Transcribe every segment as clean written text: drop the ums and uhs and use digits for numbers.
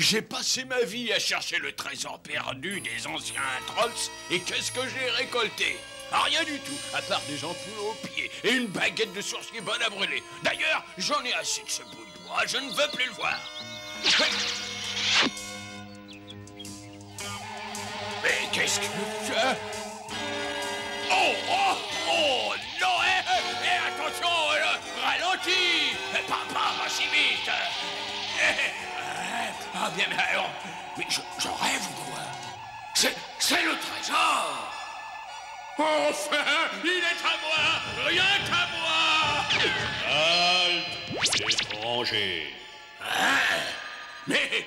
J'ai passé ma vie à chercher le trésor perdu des anciens trolls, et qu'est-ce que j'ai récolté? Rien du tout, à part des ampoules aux pieds et une baguette de sourcier bonne à brûler. D'ailleurs, j'en ai assez de ce bout de bois, je ne veux plus le voir. Mais qu'est-ce que... Oh, oh, oh, non, attention, ralentis, pas si vite. Ah bien, mais alors, mais je rêve ou quoi? C'est le trésor. Enfin, il est à moi, rien qu'à moi. Halte, étranger. Ah, mais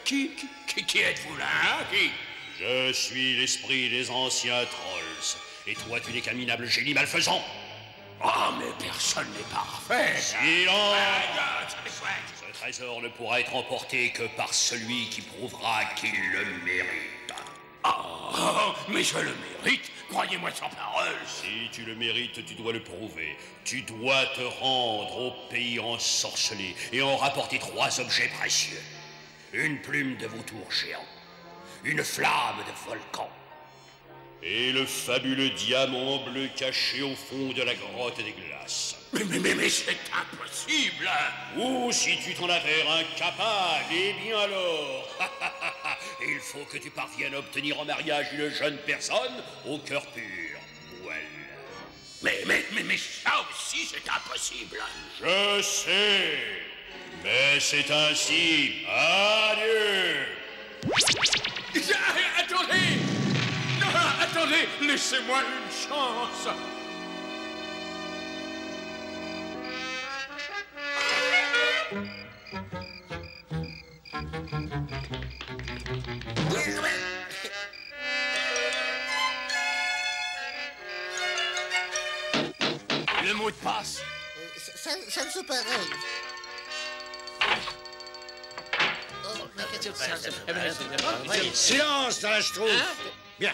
qui êtes-vous là, hein, qui? Je suis l'esprit des anciens trolls. Et toi, tu n'es qu'un minable génie malfaisant. Oh, mais personne n'est parfait. Silence! Ce trésor ne pourra être emporté que par celui qui prouvera qu'il le mérite. Oh, mais je le mérite. Croyez-moi sans parole. Si tu le mérites, tu dois le prouver. Tu dois te rendre au pays ensorcelé et en rapporter 3 objets précieux. Une plume de vautour géant, une flamme de volcan et le fabuleux diamant bleu caché au fond de la grotte des glaces. Mais c'est impossible. Ou si tu t'en avères incapable, eh bien alors, il faut que tu parviennes à obtenir en mariage une jeune personne au cœur pur. Voilà. Mais ça aussi c'est impossible. Je sais, mais c'est ainsi. Adieu. Attendez! Non, attendez! Laissez-moi une chance! Le mot de passe? Ça me fait pareil. Silence dans la Schtroumpf. Bien.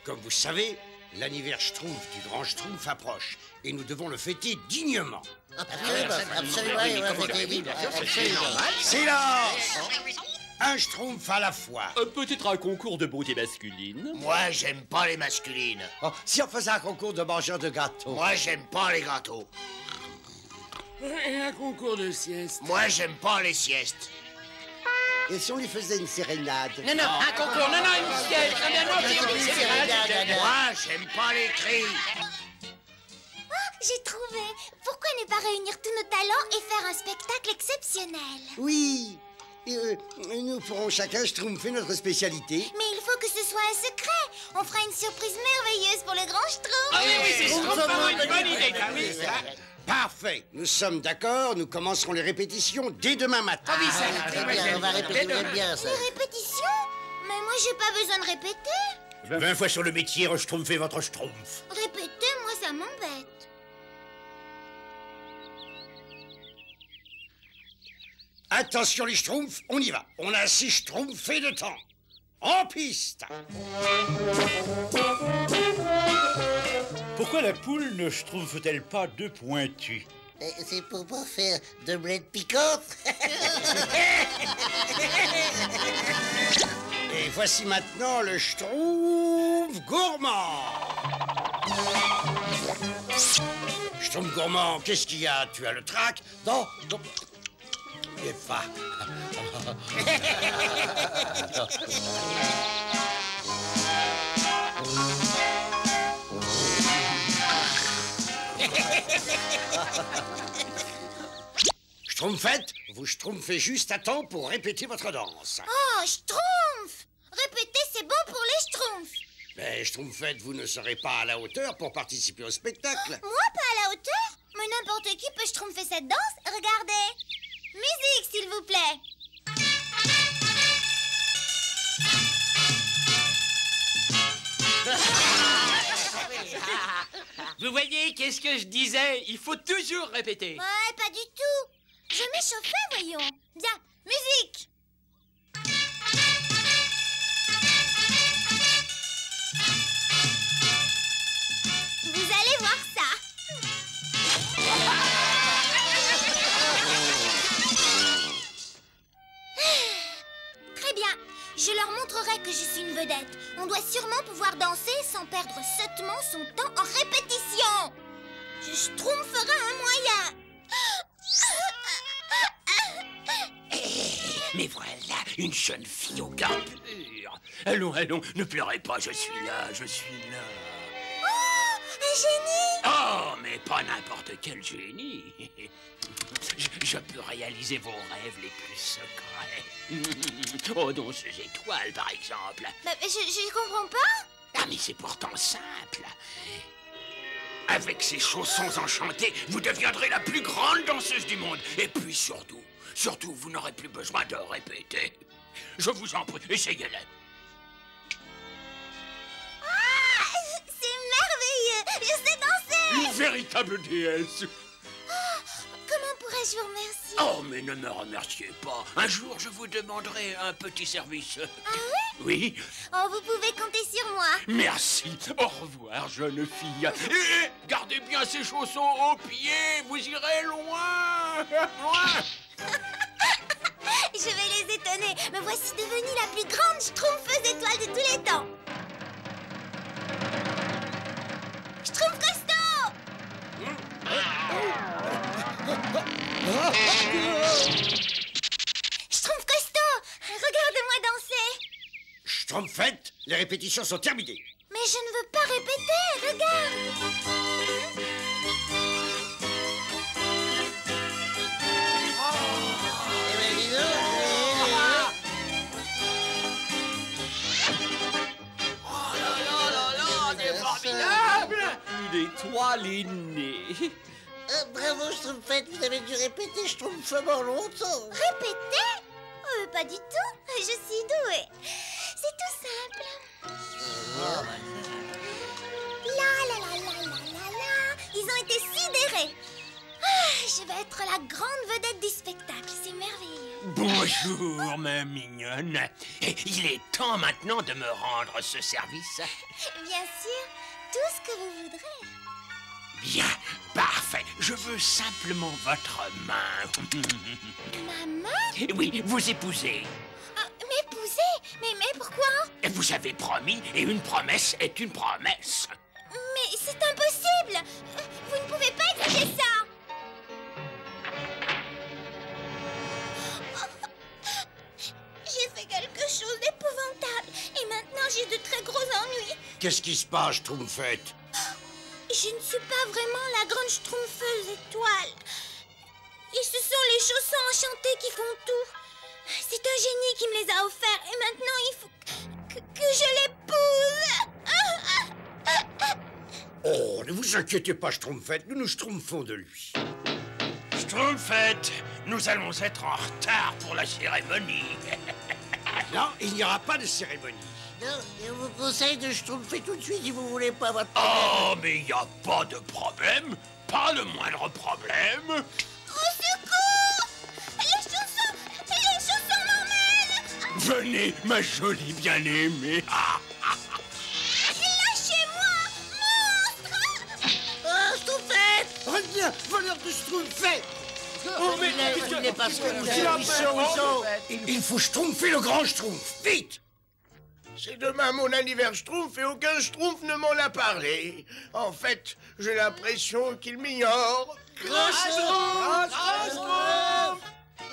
Comme vous savez, l'anniversaire Schtroumpf du grand Schtroumpf approche. Et nous devons le fêter dignement. Absolument. Silence! Un Schtroumpf à la fois. Peut-être un concours de beauté masculine. Moi, j'aime pas les masculines. Oh, si on faisait un concours de mangeurs de gâteaux. Moi, j'aime pas les gâteaux. Et un concours de sieste. Moi, j'aime pas les siestes. Et si on lui faisait une sérénade? Non, un concours, non, une sieste. Moi, j'aime pas les cris. J'ai trouvé. Pourquoi ne pas réunir tous nos talents et faire un spectacle exceptionnel? Oui. Nous pourrons chacun schtroumpfer notre spécialité. Mais il faut que ce soit un secret. On fera une surprise merveilleuse pour le grand Schtroumpf. Ah oui, c'est vraiment une bonne idée, Parfait. Nous sommes d'accord. Nous commencerons les répétitions dès demain matin. Ah oui, ça Très bien, on va répéter bien ça. Les répétitions? Mais moi, j'ai pas besoin de répéter. 20 fois sur le métier, schtroumpfez votre schtroumpf. Répéter, moi, ça m'embête. Attention les schtroumpfs, on y va. On a 6 schtroumpfés de temps. En piste. Pourquoi la poule ne schtroumpfe-t-elle pas 2 pointus? C'est pour pas faire de bled piquante. Et voici maintenant le schtroumpf gourmand. Schtroumpf gourmand, qu'est-ce qu'il y a? Tu as le trac? Non. Et va. Schtroumpfette, vous schtroumpfez juste à temps pour répéter votre danse. Oh, Schtroumpf! Répéter, c'est bon pour les Schtroumpfs. Mais Schtroumpfette, vous ne serez pas à la hauteur pour participer au spectacle. Moi, pas à la hauteur? Mais n'importe qui peut Schtroumpfer cette danse. Regardez. Musique, s'il vous plaît. Vous voyez, qu'est-ce que je disais? Il faut toujours répéter. Ouais, pas du tout. Je m'échauffais, voyons. Bien, musique. Vous allez voir ça. démontrerai que je suis une vedette. On doit sûrement pouvoir danser sans perdre sottement son temps en répétition. Je schtroumpferai un moyen. Mais voilà, une jeune fille au cœur pur. Allons, allons, ne pleurez pas, je suis là, je suis là. Oh, un génie! Oh, mais pas n'importe quel génie. Je peux réaliser vos rêves les plus secrets. Oh, dans ces étoiles, par exemple. Bah, je comprends pas. Ah, mais c'est pourtant simple. Avec ces chaussons enchantés, vous deviendrez la plus grande danseuse du monde. Et puis surtout, vous n'aurez plus besoin de répéter. Je vous en prie, essayez-le. Ah, c'est merveilleux. Je sais danser. Une véritable déesse. Comment pourrais-je vous remercier? Oh, mais ne me remerciez pas. Un jour, je vous demanderai un petit service. Ah oui? Oui. Oh, vous pouvez compter sur moi. Merci. Au revoir, jeune fille. Et gardez bien ces chaussons aux pieds. Vous irez loin. Loin. Je vais les étonner. Me voici devenue la plus grande schtroumpfeuse étoile de tous les temps. Schtroumpf costaud! Schtroumpf costaud! Regardez-moi danser! Schtroumpfette, les répétitions sont terminées. Mais je ne veux pas répéter, regarde! Eh ben, dis donc, C'est formidable! Une étoile est née. bravo, Schtroumpfette, vous avez dû répéter Schtroumpfement longtemps. Répéter? Pas du tout. Je suis douée. C'est tout simple. La la la la la la la. Ils ont été sidérés. Je vais être la grande vedette du spectacle. C'est merveilleux. Bonjour, ma mignonne. Il est temps maintenant de me rendre ce service. Bien sûr, tout ce que vous voudrez. Bien, parfait. Je veux simplement votre main. Ma main? Oui, vous épousez. M'épouser? Mais pourquoi? Vous avez promis, et une promesse est une promesse. Mais c'est impossible. Vous ne pouvez pas exiger ça. J'ai fait quelque chose d'épouvantable. Et maintenant, j'ai de très gros ennuis. Qu'est-ce qui se passe, Schtroumpfette? Je ne suis pas vraiment la grande schtroumpfeuse étoile. Et ce sont les chaussons enchantés qui font tout. C'est un génie qui me les a offerts. Et maintenant, il faut que je l'épouse. Oh, ne vous inquiétez pas, Schtroumpfette, nous nous schtroumpfons de lui. Schtroumpfette, nous allons être en retard pour la cérémonie. Non, il n'y aura pas de cérémonie. Non, je vous conseille de Schtroumpfer tout de suite si vous voulez pas votre... Oh, mais il n'y a pas de problème. Pas le moindre problème. Au secours! Les chaussons m'emmènent! Venez, ma jolie bien-aimée. Lâchez-moi, monstre! Oh, Schtroumpfette! Reviens, voleur de Schtroumpfette! Oh, mais il n'est pas ce que vous Il faut schtroumpfer le grand Schtroumpf, vite! C'est demain mon anniversaire Schtroumpf et aucun Schtroumpf ne m'en a parlé. En fait, j'ai l'impression qu'il m'ignore. Grand Schtroumpf!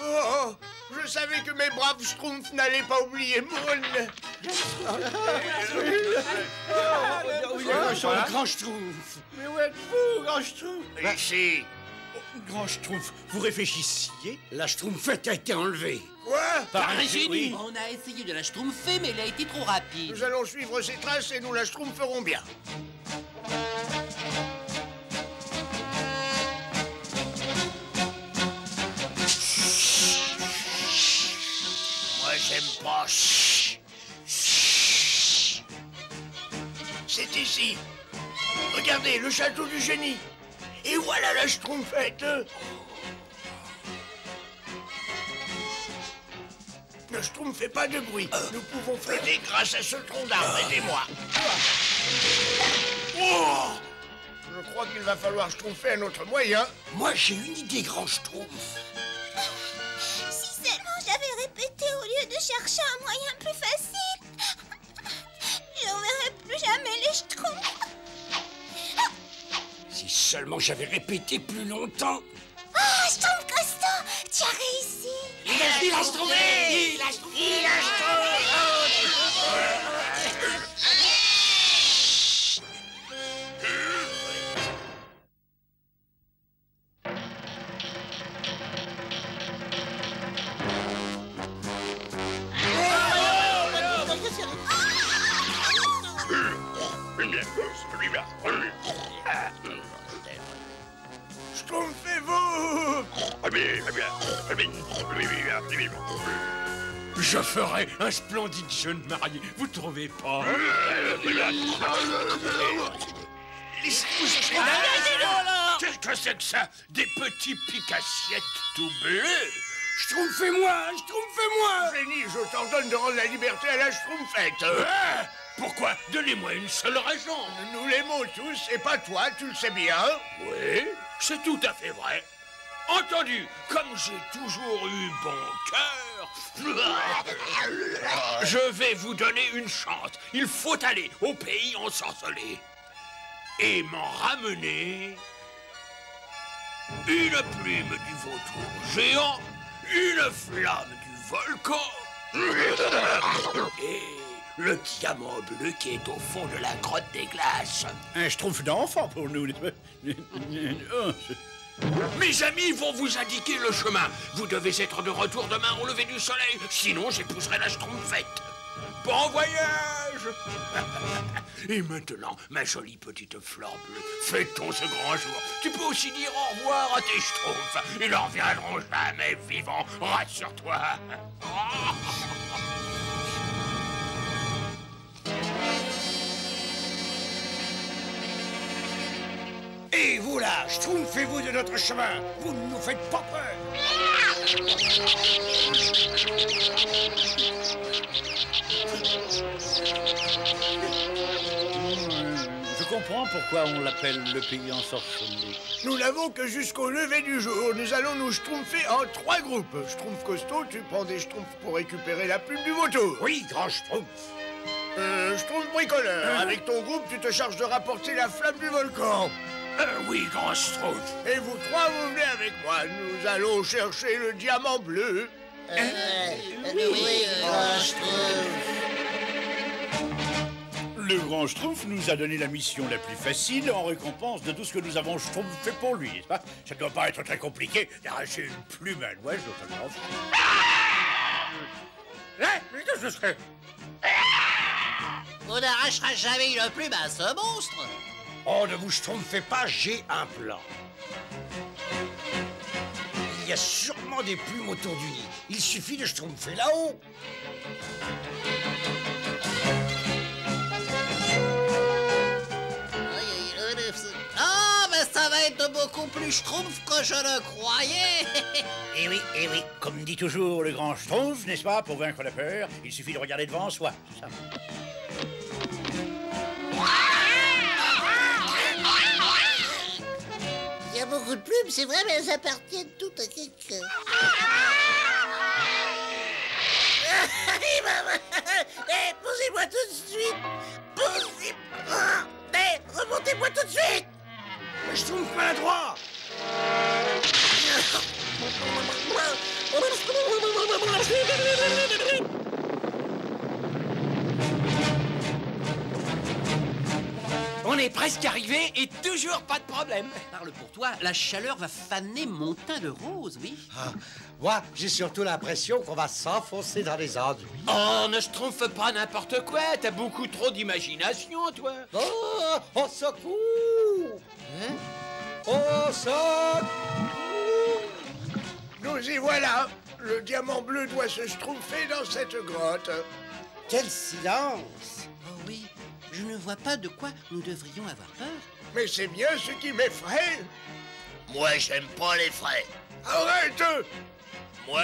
Oh, je savais que mes braves Schtroumpfs n'allaient pas oublier Moon. Le grand Schtroumpf! Mais où êtes-vous, grand Schtroumpf? Ici! Grand Schtroumpf, vous réfléchissiez? La Schtroumpfette a été enlevée. Quoi? Par un génie. On a essayé de la schtroumpfer, mais elle a été trop rapide. Nous allons suivre ses traces et nous la Schtroumpferons bien. Moi, j'aime pas. C'est ici. Regardez, le château du génie. Et voilà la Schtroumpfette. Ne Schtroumpfez pas de bruit. Nous pouvons flotter grâce à ce tronc d'arbre. Aidez-moi. Oh, je crois qu'il va falloir Schtroumpfer un autre moyen. Moi, j'ai une idée, grand Schtroumpf. Si seulement j'avais répété au lieu de chercher un moyen plus facile. on verrait plus jamais les Schtroumpfs. Si seulement j'avais répété plus longtemps. Oh, Schtroumpf costaud, tu as réussi. Il a trouvé. Il a trouvé. Schtroumpfez-vous! Je ferai un splendide jeune marié, vous trouvez pas? Qu'est-ce que c'est que ça? Des petits pique-assiettes tout bleus? Schtroumpfez-moi. Génie, je t'ordonne de rendre la liberté à la Schtroumpfette. Ah, pourquoi? Donnez-moi une seule raison. Nous l'aimons tous, et pas toi, tu le sais bien. Oui, c'est tout à fait vrai. Entendu, comme j'ai toujours eu bon cœur, je vais vous donner une chance. Il faut aller au pays ensorcelé et m'en ramener une plume du vautour géant, une flamme du volcan et le diamant bleu qui est au fond de la grotte des glaces. Un Schtroumpf d'enfant pour nous. Mes amis vont vous indiquer le chemin. Vous devez être de retour demain au lever du soleil, sinon j'épouserai la Schtroumpfette. Bon voyage. Et maintenant, ma jolie petite fleur bleue, fêtons ce grand jour. Tu peux aussi dire au revoir à tes Schtroumpfs. Ils ne reviendront jamais vivants, rassure-toi. Et vous là, schtroumpfez-vous de notre chemin. Vous ne nous faites pas peur. Je comprends pourquoi on l'appelle le pays ensorcelé. Nous n'avons que jusqu'au lever du jour. Nous allons nous schtroumpfer en 3 groupes. Schtroumpf costaud, tu prends des schtroumpfs pour récupérer la plume du vautour. Oui, grand schtroumpf. Schtroumpf bricoleur. Avec ton groupe, tu te charges de rapporter la flamme du volcan. Oui, grand Schtroumpf. Et vous 3, vous venez avec moi. Nous allons chercher le diamant bleu. Oui, grand Schtroumpf. Le grand Schtroumpf nous a donné la mission la plus facile en récompense de tout ce que nous avons schtroumpfé pour lui, n'est-ce pas? Ça ne doit pas être très compliqué d'arracher une plume à un oiseau, notamment. Mais qu'est-ce que ce serait? On n'arrachera jamais une plume à ce monstre. Oh, ne vous schtroumpfez pas, j'ai un plan. Il y a sûrement des plumes autour du nid. Il suffit de schtroumpfer là-haut. Ah, mais ça va être beaucoup plus schtroumpf que je le croyais. Eh oui, comme dit toujours le grand Schtroumpf, n'est-ce pas? Pour vaincre la peur, il suffit de regarder devant soi, c'est ça. Il y a beaucoup de plumes, c'est vrai, mais elles appartiennent toutes à quelqu'un. Posez-moi tout de suite. Remontez-moi tout de suite. Schtroumpf maladroit. On est presque arrivé et toujours pas de problème. Parle pour toi, la chaleur va faner mon teint de rose, oui. Moi, j'ai surtout l'impression qu'on va s'enfoncer dans les enduits. Oh, ne schtroumpfe pas n'importe quoi. T'as beaucoup trop d'imagination, toi. Oh, au secours! Au secours! Nous y voilà. Le diamant bleu doit se schtroumpfer dans cette grotte. Quel silence! Oh oui, je ne vois pas de quoi nous devrions avoir peur. Mais c'est bien ce qui m'effraie. Moi, j'aime pas les frais. Arrête! Moi,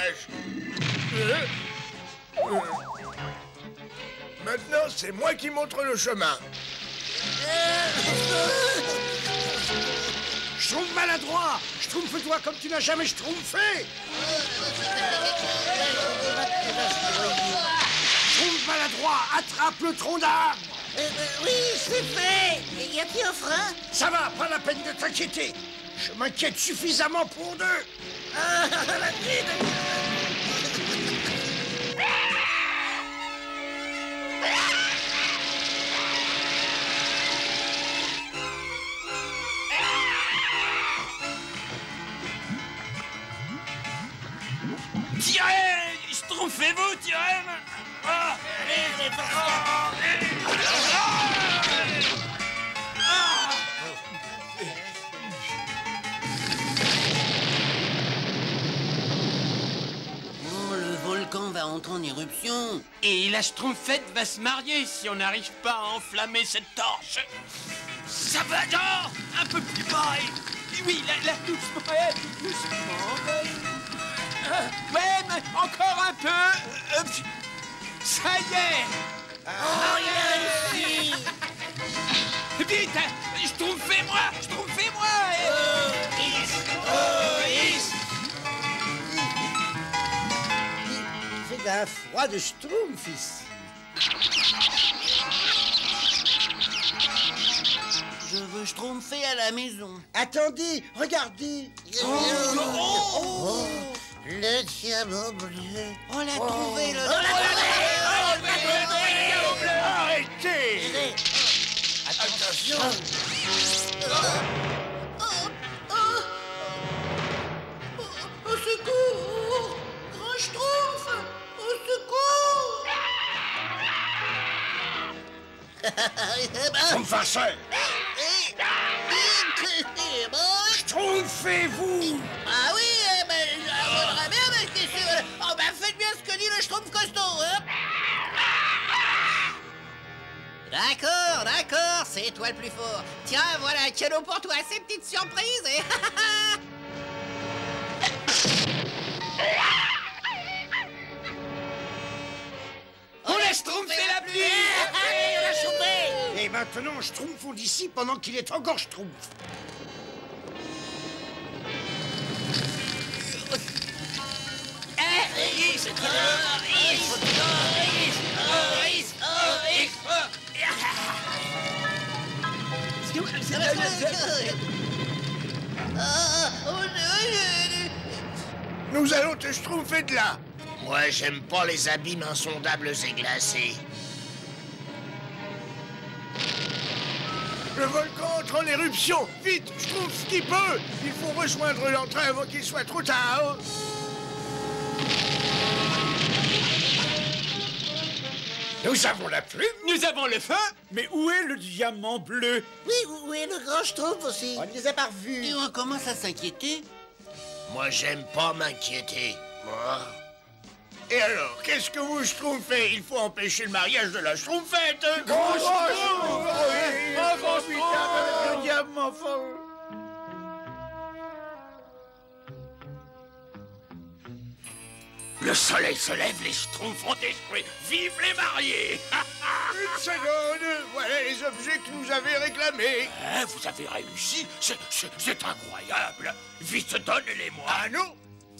Maintenant, c'est moi qui montre le chemin. Schtroumpf maladroit. Schtroumpfe-toi comme tu n'as jamais schtroumpfé. Schtroumpf maladroit, attrape le tronc d'arbre. Oui, c'est fait. Y a-t-il un frein? Ça va, pas la peine de t'inquiéter. Je m'inquiète suffisamment pour deux. Ah, la guide. Tirez! Schtroumpfez-vous, tirez! Ah! Oh, le volcan va entrer en éruption. Et la Schtroumpfette va se marier si on n'arrive pas à enflammer cette torche. Ça va, non? Un peu plus bas. Oui, là, doucement, doucement. Ouais, mais encore un peu. Ça y est. Oh, il a réussi. Vite, Schtroumpfez-moi. Il fait d'un froid de schtroumpf ici. Je veux schtroumpfer à la maison. Attendez, regardez. Oh, le diamant bleu. On l'a trouvé, le... Arrêtez! Attention. Au secours! Grand Schtroumpf! Au secours! Schtroumpfaceur, schtroumpfez-vous! Ah oui, faudrait bien, mais qu'est-ce que... Oh, ben faites bien ce que dit le Schtroumpf costaud, hein? D'accord, c'est toi le plus fort. Tiens, voilà un cadeau pour toi, ces petites surprises, et... On a schtroumpfé la pluie. On a chopé. Et maintenant, schtroumpfons d'ici pendant qu'il est encore schtroumpf. Nous allons te schtroumpfer de là. Moi, j'aime pas les abîmes insondables et glacés. Le volcan entre en éruption. Vite, schtroumpf qui peut. Il faut rejoindre l'entrée avant qu'il soit trop tard. Nous avons la plume. Nous avons le feu. Mais où est le diamant bleu? Oui, où est le grand Schtroumpf aussi? On ne les a pas revus. Et on commence à s'inquiéter. Moi, j'aime pas m'inquiéter. Et alors, qu'est-ce que vous schtroumpfez? Il faut empêcher le mariage de la schtroumpfette. Grand Schtroumpf! Oh, putain, avec le diamant fort! Le soleil se lève, les schtroumpfs ont échoué. Vive les mariés! Une seconde, voilà les objets que nous avez réclamés. Hein, vous avez réussi? C'est incroyable. Vite, donnez-les-moi. Ah non,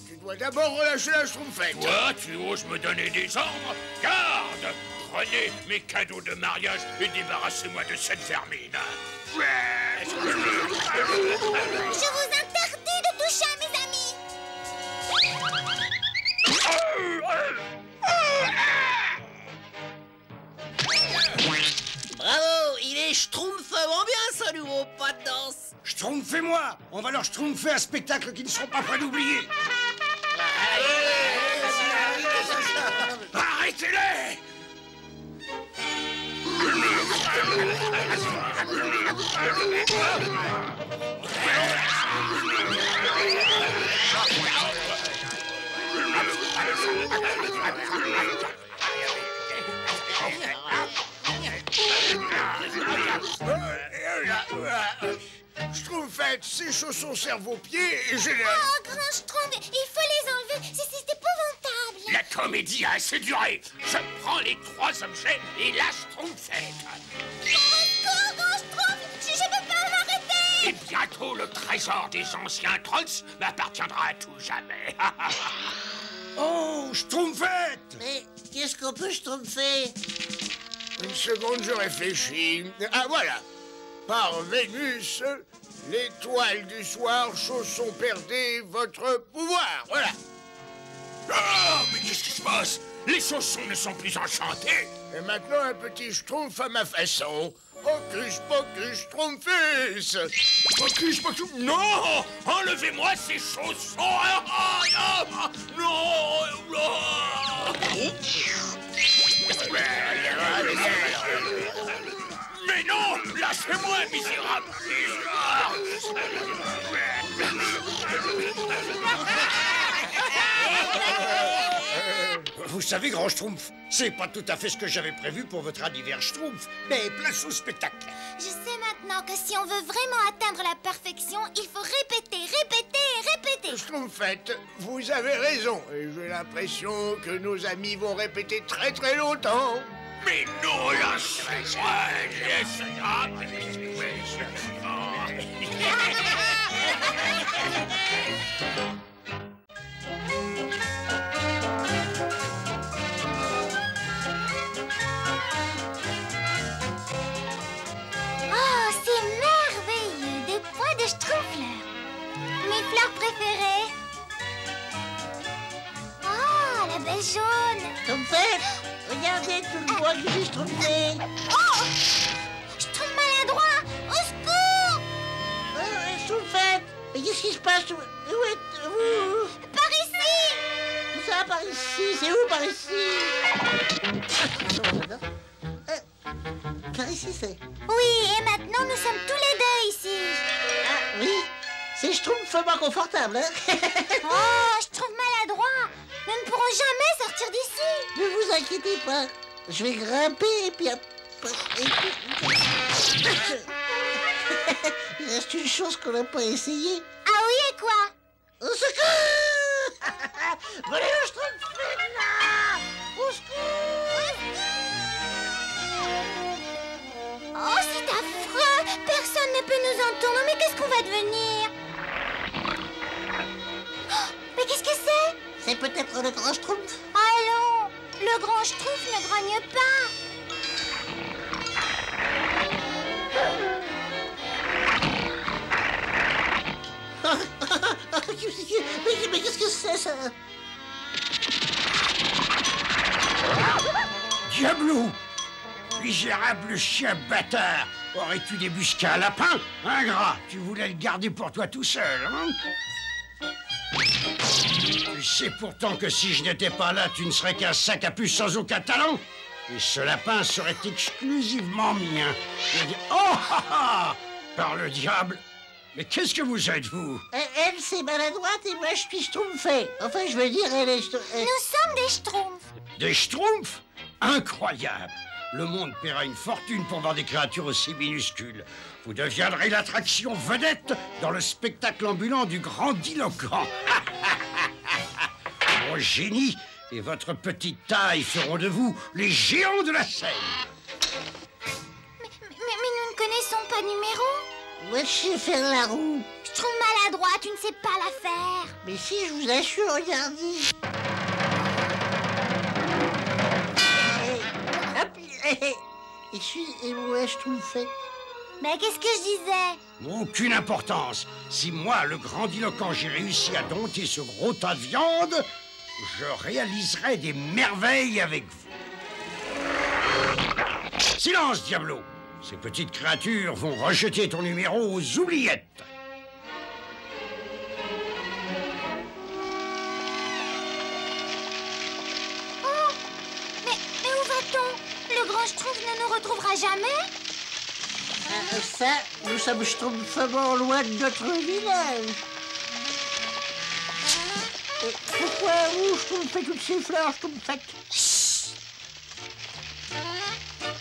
tu dois d'abord relâcher la schtroumpfette. Toi, tu oses me donner des ordres? Garde! Prenez mes cadeaux de mariage et débarrassez-moi de cette vermine. Je vous interdis de toucher à mes amis. Bravo, il est schtroumpfement bien, ce nouveau pas de danse. Schtroumpfez-moi. On va leur schtroumpfer un spectacle qu'ils ne seront pas prêts d'oublier. Arrêtez-les! Schtroumpfette, ces chaussons servent aux pieds et je les... Oh, grand Schtroumpf, il faut les enlever. C'est épouvantable. La comédie a assez duré. Je prends les 3 objets et la schtroumpfette. Encore, grand Schtroumpf, je peux pas m'arrêter. Et bientôt, le trésor des anciens trolls m'appartiendra à tout jamais. Oh, schtroumpfette! Mais qu'est-ce qu'on peut schtroumpfer? Une seconde, je réfléchis. Ah, voilà. Par Vénus, l'étoile du soir, chausson perdez votre pouvoir. Voilà. Ah, mais qu'est-ce qui se passe? Les chaussons ne sont plus enchantés. Et maintenant, un petit schtroumpf à ma façon. Hocus pocus schtroumpfus. Pocus, pocus... Non! Enlevez-moi ces chaussons! Non! Mais non! Lâchez-moi, misérable! Vous savez, grand Schtroumpf, c'est pas tout à fait ce que j'avais prévu pour votre anniversaire Schtroumpf, mais place au spectacle. Je sais maintenant que si on veut vraiment atteindre la perfection, il faut répéter, répéter et répéter. Schtroumpfette, vous avez raison. Et j'ai l'impression que nos amis vont répéter très très longtemps. Mais non, lâchez-moi! Oh, c'est merveilleux! Des pois de schtroumpfleurs. Mes fleurs préférées. Oh, la belle jaune. Schtroumpfette, regardez tout le bois que j'ai schtroumpfé. Oh! Schtroumpf maladroit! Au secours! Schtroumpfette, mais qu'est-ce qui se passe? Où êtes-vous? Par ici! Où ça, par ici? C'est où, par ici? Par ici, c'est... Oui, et maintenant nous sommes tous les deux ici. Ah, oui, c'est schtroumpfement confortable, hein? Oh, Schtroumpf maladroit! Nous ne pourrons jamais sortir d'ici. Ne vous inquiétez pas, je vais grimper et puis après... Il reste une chose qu'on n'a pas essayée. Ah oui, et quoi? Au secours! Volez le schtroumpf là! Au secours! Oh, c'est affreux! Personne ne peut nous entendre, mais qu'est-ce qu'on va devenir? Oh, mais qu'est-ce que c'est? C'est peut-être le grand schtroumpf. Allons! Le grand schtroumpf ne grogne pas! Mais qu'est-ce que c'est, ça? Diablou! Misérable chien bâtard! Aurais-tu débusqué un lapin? Ingrat, tu voulais le garder pour toi tout seul, hein? Tu sais pourtant que si je n'étais pas là, tu ne serais qu'un sac à puce sans aucun talent. Et ce lapin serait exclusivement mien. Oh, ah, ah! Par le diable! Mais qu'est-ce que vous êtes, vous? Elle, c'est maladroite et moi, je suis schtroumpfé. Enfin, je veux dire, elle est... Nous sommes des schtroumpfs. Des schtroumpfs? Incroyable! Le monde paiera une fortune pour voir des créatures aussi minuscules. Vous deviendrez l'attraction vedette dans le spectacle ambulant du grandiloquent. Mon génie et votre petite taille feront de vous les géants de la scène. Mais nous ne connaissons pas numéro. Moi, je sais faire la roue. Schtroumpf maladroit, tu ne sais pas la faire. Mais si, je vous assure, regardez. Et moi, je trouve fait. Mais qu'est-ce que je disais? Aucune importance. Si moi, le grandiloquent, j'ai réussi à dompter ce gros tas de viande, je réaliserai des merveilles avec vous. Silence, Diablo! Ces petites créatures vont rejeter ton numéro aux oubliettes. Oh! Mais où va-t-on? Le grand Schtroumpf ne nous retrouvera jamais? Ça, nous sommes schtroumpfement loin de notre village. Et pourquoi vous schtroumpfez toutes ces fleurs, schtroumpfettes?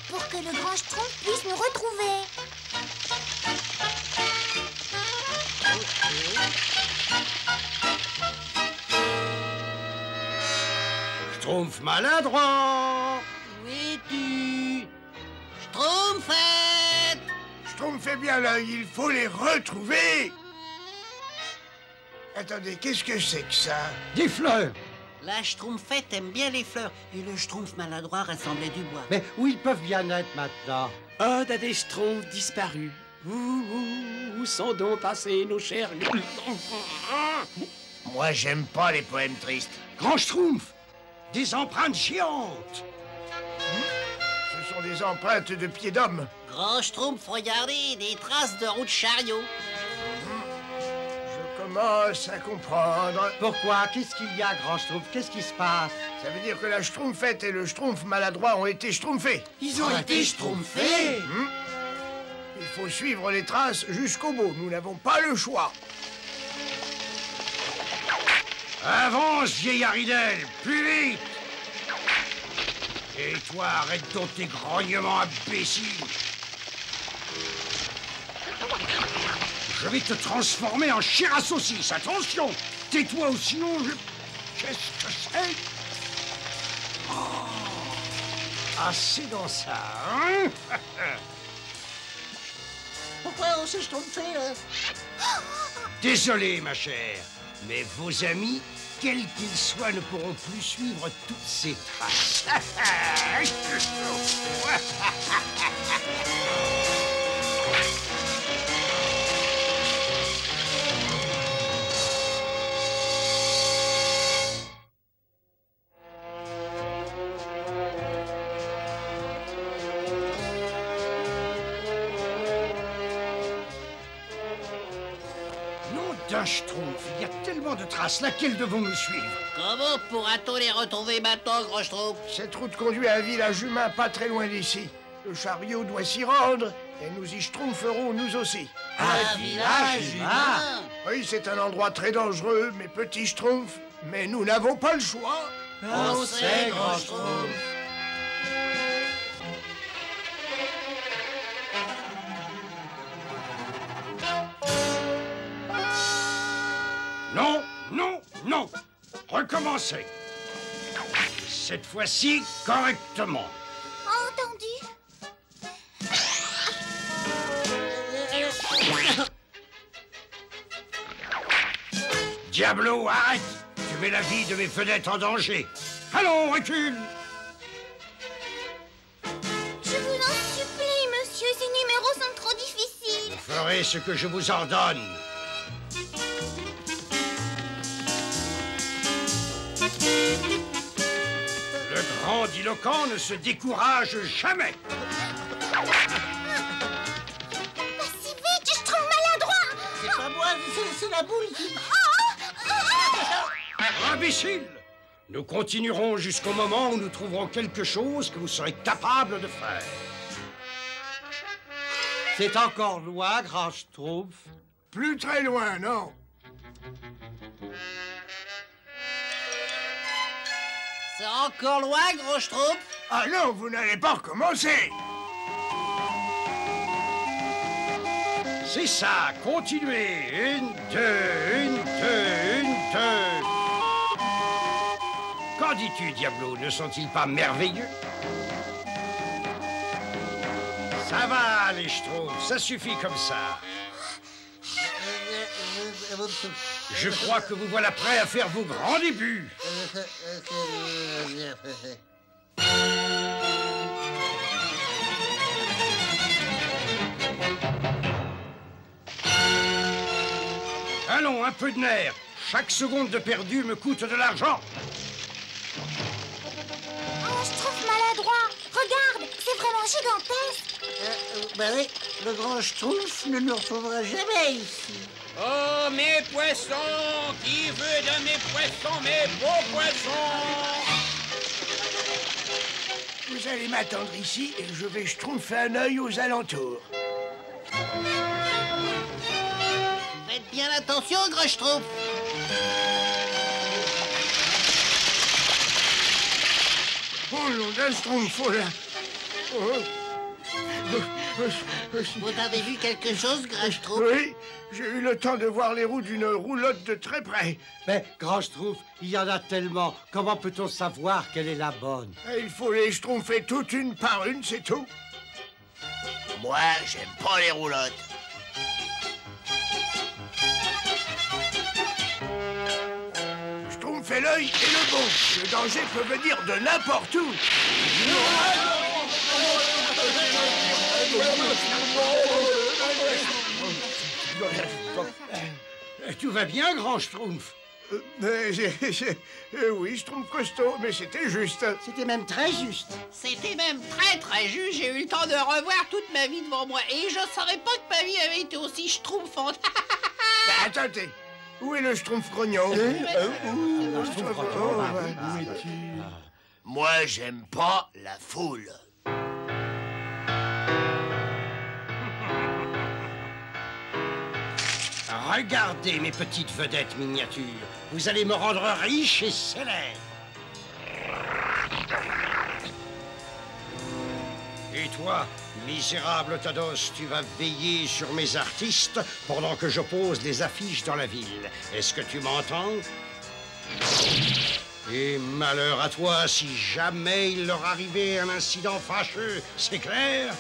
Pour que le grand Schtroumpf puisse nous retrouver. Schtroumpf maladroit! Où es-tu? Schtroumpfette! Schtroumpfez bien l'œil, il faut les retrouver. Attendez, qu'est-ce que c'est que ça? Des fleurs! La Schtroumpfette aime bien les fleurs et le Schtroumpf maladroit rassemblait du bois. Mais où ils peuvent bien être maintenant? Ode à des Schtroumpfs disparus. Où sont donc passés nos chers... Moi, j'aime pas les poèmes tristes. Grand Schtroumpf, des empreintes géantes. Ce sont des empreintes de pieds d'homme. Grand Schtroumpf, regardez, des traces de roue de chariot. Je commence à comprendre. Pourquoi? Qu'est-ce qu'il y a, Grand Schtroumpf? Qu'est-ce qui se passe? Ça veut dire que la Schtroumpfette et le Schtroumpf maladroit ont été schtroumpfés. Ils ont été Schtroumpfés. Il faut suivre les traces jusqu'au bout. Nous n'avons pas le choix. Avance, vieillard Ridel, plus vite! Et toi, arrête donc tes grognements imbéciles! Je vais te transformer en chair à saucisse, attention! Tais-toi ou sinon je... Qu'est-ce que c'est? Oh, assez dans ça, hein? Pourquoi on s'est Schtroumpfé, là? Désolé, ma chère, mais vos amis, quels qu'ils soient, ne pourront plus suivre toutes ces traces. D'un Schtroumpf, il y a tellement de traces, laquelle devons-nous suivre? Comment pourra-t-on les retrouver maintenant, Grand Schtroumpf? Cette route conduit à un village humain pas très loin d'ici. Le chariot doit s'y rendre et nous y schtroumpferons nous aussi. Un village humain? Oui, c'est un endroit très dangereux, mes petits schtroumpfs, mais nous n'avons pas le choix. On sait, Grand Schtroumpf. Non, non, non. Recommencez. Cette fois-ci, correctement. Entendu? Diablo, arrête! Tu mets la vie de mes vedettes en danger. Allons, recule! Je vous en supplie, monsieur, ces numéros sont trop difficiles. Vous ferez ce que je vous ordonne. Le grandiloquent ne se décourage jamais. Pas si vite, je trouve maladroit. C'est pas moi, c'est la boule qui... Imbécile! Nous continuerons jusqu'au moment où nous trouverons quelque chose que vous serez capable de faire. C'est encore loin, Grand Schtroumpf? Plus très loin, non? C'est encore loin, Grand Schtroumpf? Ah non, vous n'allez pas recommencer. C'est ça, continuez. Une, deux, une, deux, une, deux. Qu'en dis-tu, Diablo? Ne sont-ils pas merveilleux? Ça va, les Schtroumpfs, ça suffit comme ça. Je crois que vous voilà prêts à faire vos grands débuts. Allons, un peu de nerf. Chaque seconde de perdu me coûte de l'argent. Oh, je trouve maladroit. Regarde, c'est vraiment gigantesque. Ben oui, le Grand Schtroumpf ne nous retrouvera jamais ici. Oh, mes poissons! Qui veut de mes poissons, mes beaux poissons? Vous allez m'attendre ici et je vais schtroumpfer un œil aux alentours. Faites bien attention, Grand Schtroumpf. Oh, nom d'un schtroumpf, oh là. Oh. Vous avez vu quelque chose, Grand Schtroumpf? Oui, j'ai eu le temps de voir les roues d'une roulotte de très près. Mais, Grand Schtroumpf, il y en a tellement. Comment peut-on savoir quelle est la bonne? Il faut les schtroumpfer toutes une par une, c'est tout. Moi, j'aime pas les roulottes. Schtroumpfer mauvais l'œil et le bon. Le danger peut venir de n'importe où. Tout va bien, grand Schtroumpf? Oui, Schtroumpf costaud, mais c'était juste. C'était même très juste. C'était même très juste. J'ai eu le temps de revoir toute ma vie devant moi. Et je savais pas que ma vie avait été aussi schtroumpfante. Attendez, où est le Schtroumpf grognon? Moi, j'aime pas la foule. Regardez mes petites vedettes miniatures. Vous allez me rendre riche et célèbre. Et toi, misérable Tados, tu vas veiller sur mes artistes pendant que je pose les affiches dans la ville. Est-ce que tu m'entends? Et malheur à toi si jamais il leur arrivait un incident fâcheux, c'est clair?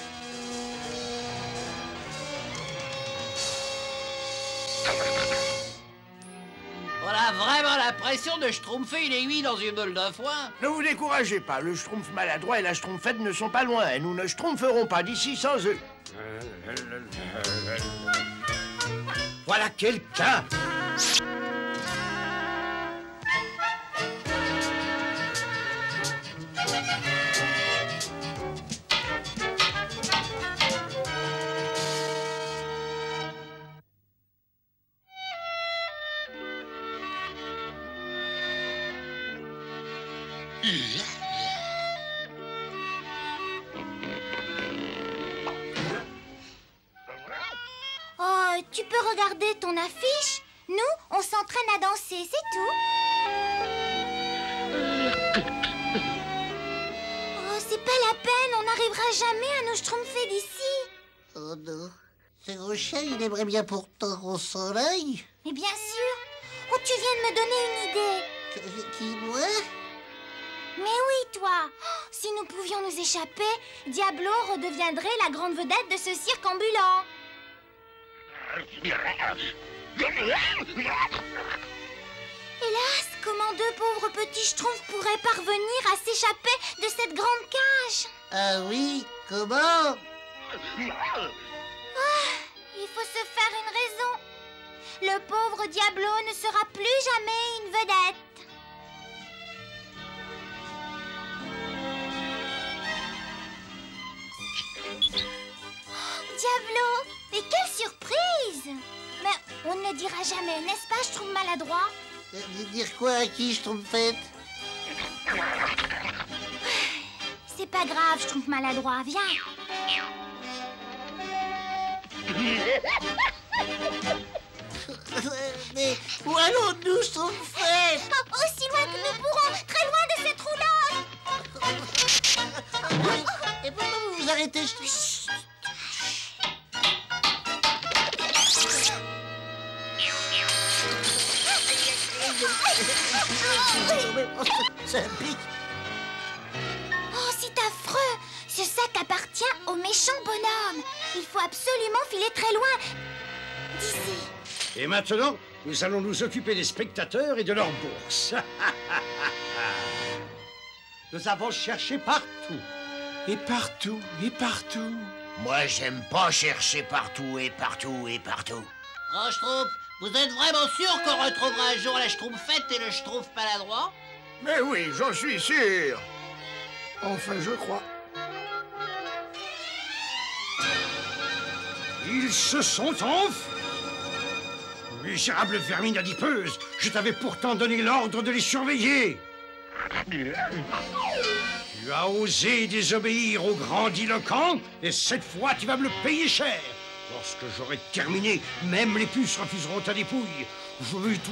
On a vraiment l'impression de schtroumpfer une aiguille dans une boule de foin. Ne vous découragez pas, le Schtroumpf maladroit et la Schtroumpfette ne sont pas loin, et nous ne schtroumpferons pas d'ici sans eux. Voilà quelqu'un! Oh, tu peux regarder ton affiche? Nous, on s'entraîne à danser, c'est tout. Oh, c'est pas la peine, on n'arrivera jamais à nous schtroumpfer d'ici. Oh non, ce gros chien, il aimerait bien pourtant au soleil. Mais bien sûr. Oh, tu viens de me donner une idée. Qui, moi? Mais oui, toi. Oh, si nous pouvions nous échapper, Diablo redeviendrait la grande vedette de ce cirque ambulant. Hélas, comment deux pauvres petits schtroumpfs pourraient parvenir à s'échapper de cette grande cage? Ah oui, comment? Oh, il faut se faire une raison. Le pauvre Diablo ne sera plus jamais une vedette. Diablo, mais quelle surprise! Mais on ne le dira jamais, n'est-ce pas, je trouve maladroit? Dire quoi à qui, Schtroumpfette? C'est pas grave, je trouve maladroit, viens. Mais où allons-nous, Schtroumpfette? Oh, aussi loin que nous pourrons, très loin de cette roulotte. Et pourquoi vous vous arrêtez? Ça pique. Oh, c'est affreux. Ce sac appartient au méchant bonhomme. Il faut absolument filer très loin d'ici. Et maintenant, nous allons nous occuper des spectateurs et de leurs bourses. Nous avons cherché partout. Et partout, et partout. Moi, j'aime pas chercher partout et partout et partout. Oh, Schtroumpf, vous êtes vraiment sûr qu'on retrouvera un jour la Schtroumpfette et le Schtroumpf maladroit? Mais oui, j'en suis sûr. Enfin, je crois. Ils se sont enfuis. Misérable vermine adipeuse, je t'avais pourtant donné l'ordre de les surveiller. Tu as osé désobéir au grandiloquent, et cette fois, tu vas me le payer cher. Lorsque j'aurai terminé, même les puces refuseront ta dépouille. Je vais te...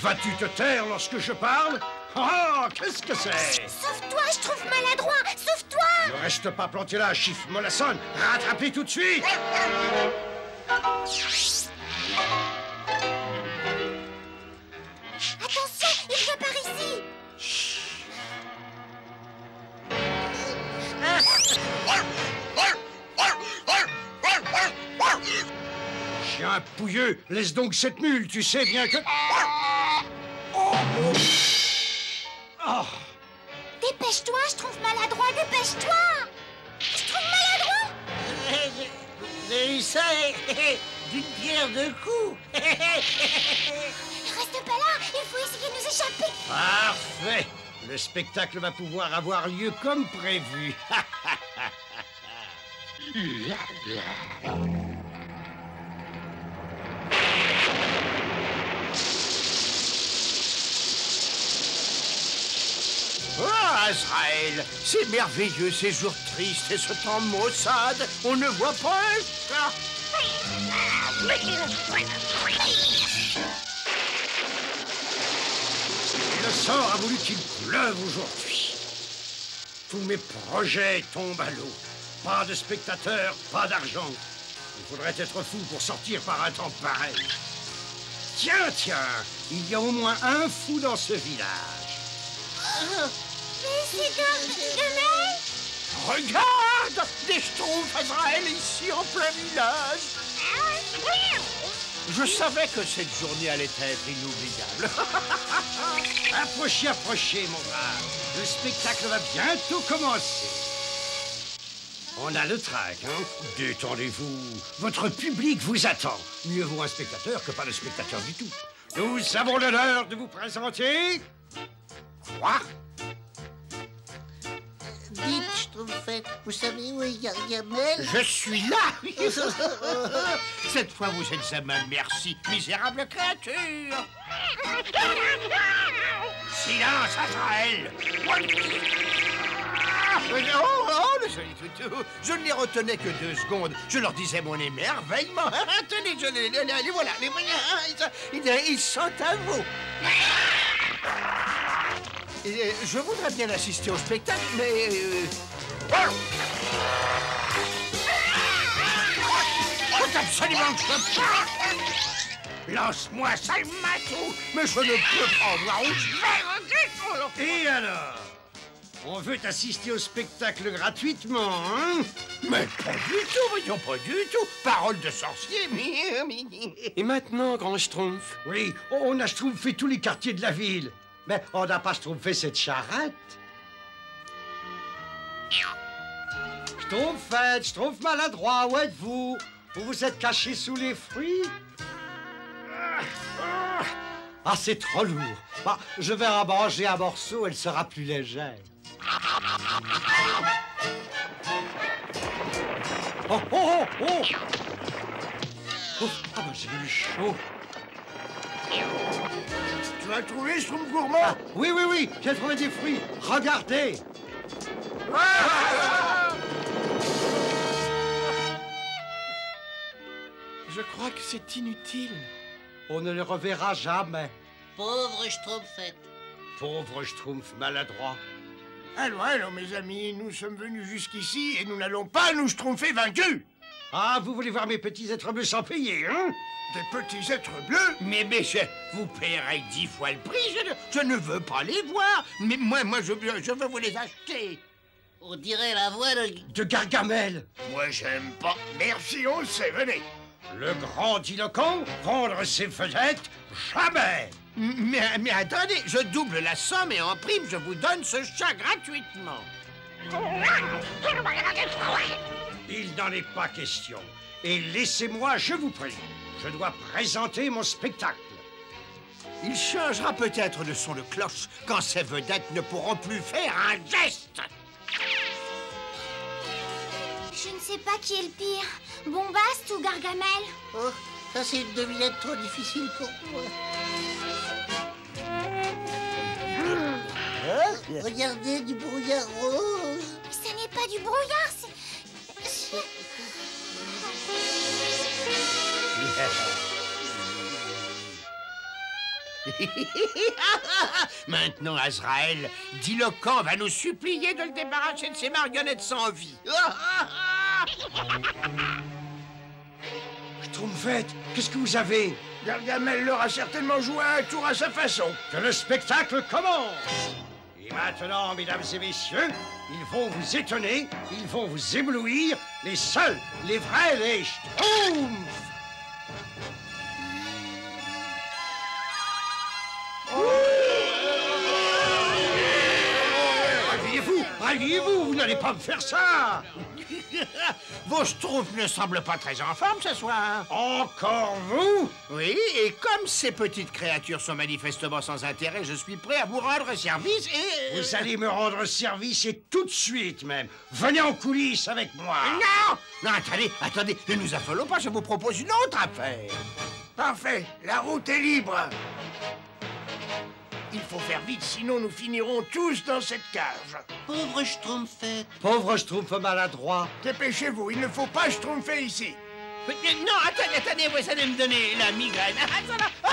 Vas-tu te taire lorsque je parle? Ah, qu'est-ce que c'est? Sauve-toi, je trouve maladroit. Sauve-toi. Ne reste pas planté là, chiffre mollassonne. Rattrape-les tout de suite. Attention, il vient par ici. Chien Enfin, pouilleux, laisse donc cette mule, tu sais bien que... Oh. Dépêche-toi, je trouve maladroit, dépêche-toi. Je trouve maladroit. Vous avez eu ça d'une pierre deux coups. Reste pas là, il faut essayer de nous échapper. Parfait. Le spectacle va pouvoir avoir lieu comme prévu. Oh, Azraël, c'est merveilleux ces jours tristes et ce temps maussade. On ne voit pas un chat. Le sort a voulu qu'il pleuve aujourd'hui. Tous mes projets tombent à l'eau. Pas de spectateurs, pas d'argent. Il faudrait être fou pour sortir par un temps pareil. Tiens, il y a au moins un fou dans ce village. Mais c'est Gargamel. Regarde, des schtroumpfs, Azraël, ici en plein village. Je savais que cette journée allait être inoubliable. Approchez, approchez, mon brave. Le spectacle va bientôt commencer. On a le trac, hein? Détendez-vous. Votre public vous attend. Mieux vaut un spectateur que pas de spectateur du tout. Nous avons l'honneur de vous présenter... Quoi? Dites, Schtroumpfette, vous savez où est Gargamel? Je suis là. Cette fois, vous êtes à ma merci, misérable créature. Silence, Azraël. Oh, le joli toutou. Je ne les retenais que 2 secondes. Je leur disais mon émerveillement. Tenez, les voilà. Les moyens, ils sont à vous. Je voudrais bien assister au spectacle, mais... Faut absolument que je parte. Lance-moi, sale matou. Mais je ne peux pas voir où je vais. Et alors? On veut assister au spectacle gratuitement, hein? Mais pas du tout, voyons, pas du tout. Parole de sorcier, Et maintenant, grand Schtroumpf? Oui, on a schtroumpfé tous les quartiers de la ville. Mais on n'a pas schtroumpfé cette charrette. Schtroumpfette, Schtroumpf maladroit, où êtes-vous? Vous vous êtes caché sous les fruits? Ah, c'est trop lourd. Bah, je vais en manger un morceau, elle sera plus légère. Oh, oh, oh, oh! Oh, ah ben j'ai eu chaud. Tu as trouvé Schtroumpf gourmand? Ah, oui, oui, oui, j'ai trouvé des fruits. Regardez. Je crois que c'est inutile. On ne le reverra jamais. Pauvre Schtroumpfette. Pauvre Schtroumpf maladroit. Allons, mes amis, nous sommes venus jusqu'ici et nous n'allons pas nous schtroumpfer vaincus. Ah, vous voulez voir mes petits êtres bleus sans payer, hein? Des petits êtres bleus? Mais vous payerez 10 fois le prix, je ne veux pas les voir. Mais moi, je veux vous les acheter. On dirait la voix de Gargamel. Moi, j'aime pas. Merci, on le sait, venez. Le grandiloquent, vendre ses vedettes, jamais. Mais attendez, je double la somme et en prime, je vous donne ce chat gratuitement. Il n'en est pas question. Et laissez-moi, je vous prie. Je dois présenter mon spectacle. Il changera peut-être le son de cloche quand ces vedettes ne pourront plus faire un geste. Je ne sais pas qui est le pire, Bombast ou Gargamel. Oh, ça c'est une devinette trop difficile pour moi. Regardez, du brouillard rose. Ce n'est pas du brouillard, c'est... Maintenant, Azraël, Diloquent va nous supplier de le débarrasser de ses marionnettes sans vie. Schtroumpfette, qu'est-ce que vous avez? Gargamel leur a certainement joué un tour à sa façon. Que le spectacle commence! Et maintenant, mesdames et messieurs, ils vont vous étonner, ils vont vous éblouir, les seuls, les vrais, les Schtroumpfs! calmez-vous, vous n'allez pas me faire ça. Vos schtroumpfs ne semblent pas très en forme ce soir. Encore vous? Oui, et comme ces petites créatures sont manifestement sans intérêt, je suis prêt à vous rendre service et... Vous allez me rendre service et tout de suite même. Venez en coulisses avec moi. Non! Non, attendez, ne nous affolons pas, je vous propose une autre affaire. Parfait, la route est libre. Il faut faire vite, sinon nous finirons tous dans cette cage. Pauvre Schtroumpfette. Pauvre Schtroumpf maladroit. Dépêchez-vous, il ne faut pas schtroumpfer ici. Mais non, attendez, vous allez me donner la migraine.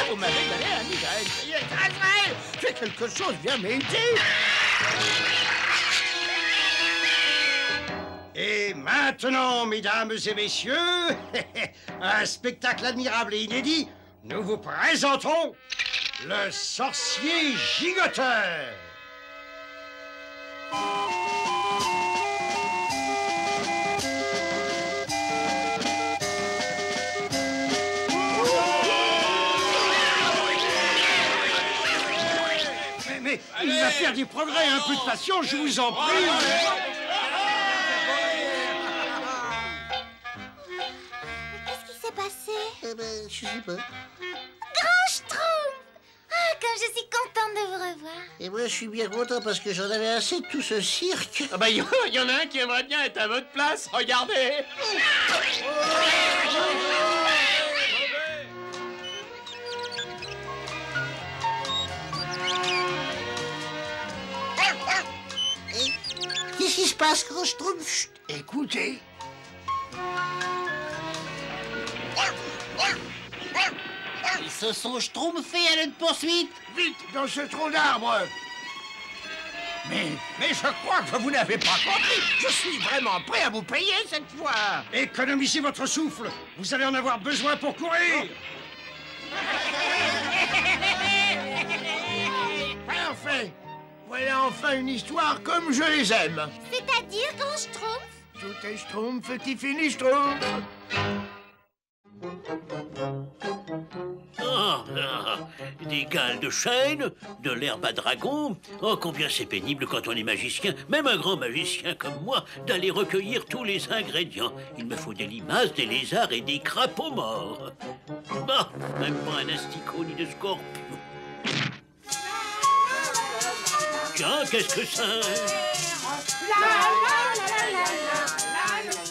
Vous m'avez donné la migraine. Ça y est, Azraël, fais quelque chose, viens m'aider. Et maintenant, mesdames et messieurs, un spectacle admirable et inédit, nous vous présentons le sorcier gigoteur. Mais il va faire des progrès, un peu de patience, je vous en prie. Qu'est-ce qui s'est passé? Eh ben, je sais pas. Grand Schtroumpf! Ah, comme je suis contente de vous revoir. Et moi, je suis bien content parce que j'en avais assez de tout ce cirque. Ah bah, il y en a un qui aimerait bien être à votre place, regardez. Qu'est-ce qui se passe, Grand Schtroumpf? Chut. Écoutez. Ils se sont schtroumpfés à notre poursuite. Vite, dans ce tronc d'arbre. Mais je crois que vous n'avez pas compris. Je suis vraiment prêt à vous payer cette fois. Économisez votre souffle, vous allez en avoir besoin pour courir. Parfait. Voilà enfin une histoire comme je les aime. C'est-à-dire, Grand Schtroumpf? Tout est schtroumpf qui finit schtroumpf. Des gales de chêne, de l'herbe à dragon. Oh, combien c'est pénible quand on est magicien, même un grand magicien comme moi, d'aller recueillir tous les ingrédients. Il me faut des limaces, des lézards et des crapauds morts. Bah, même pas un asticot ni de scorpion. Tiens, qu'est-ce que ça?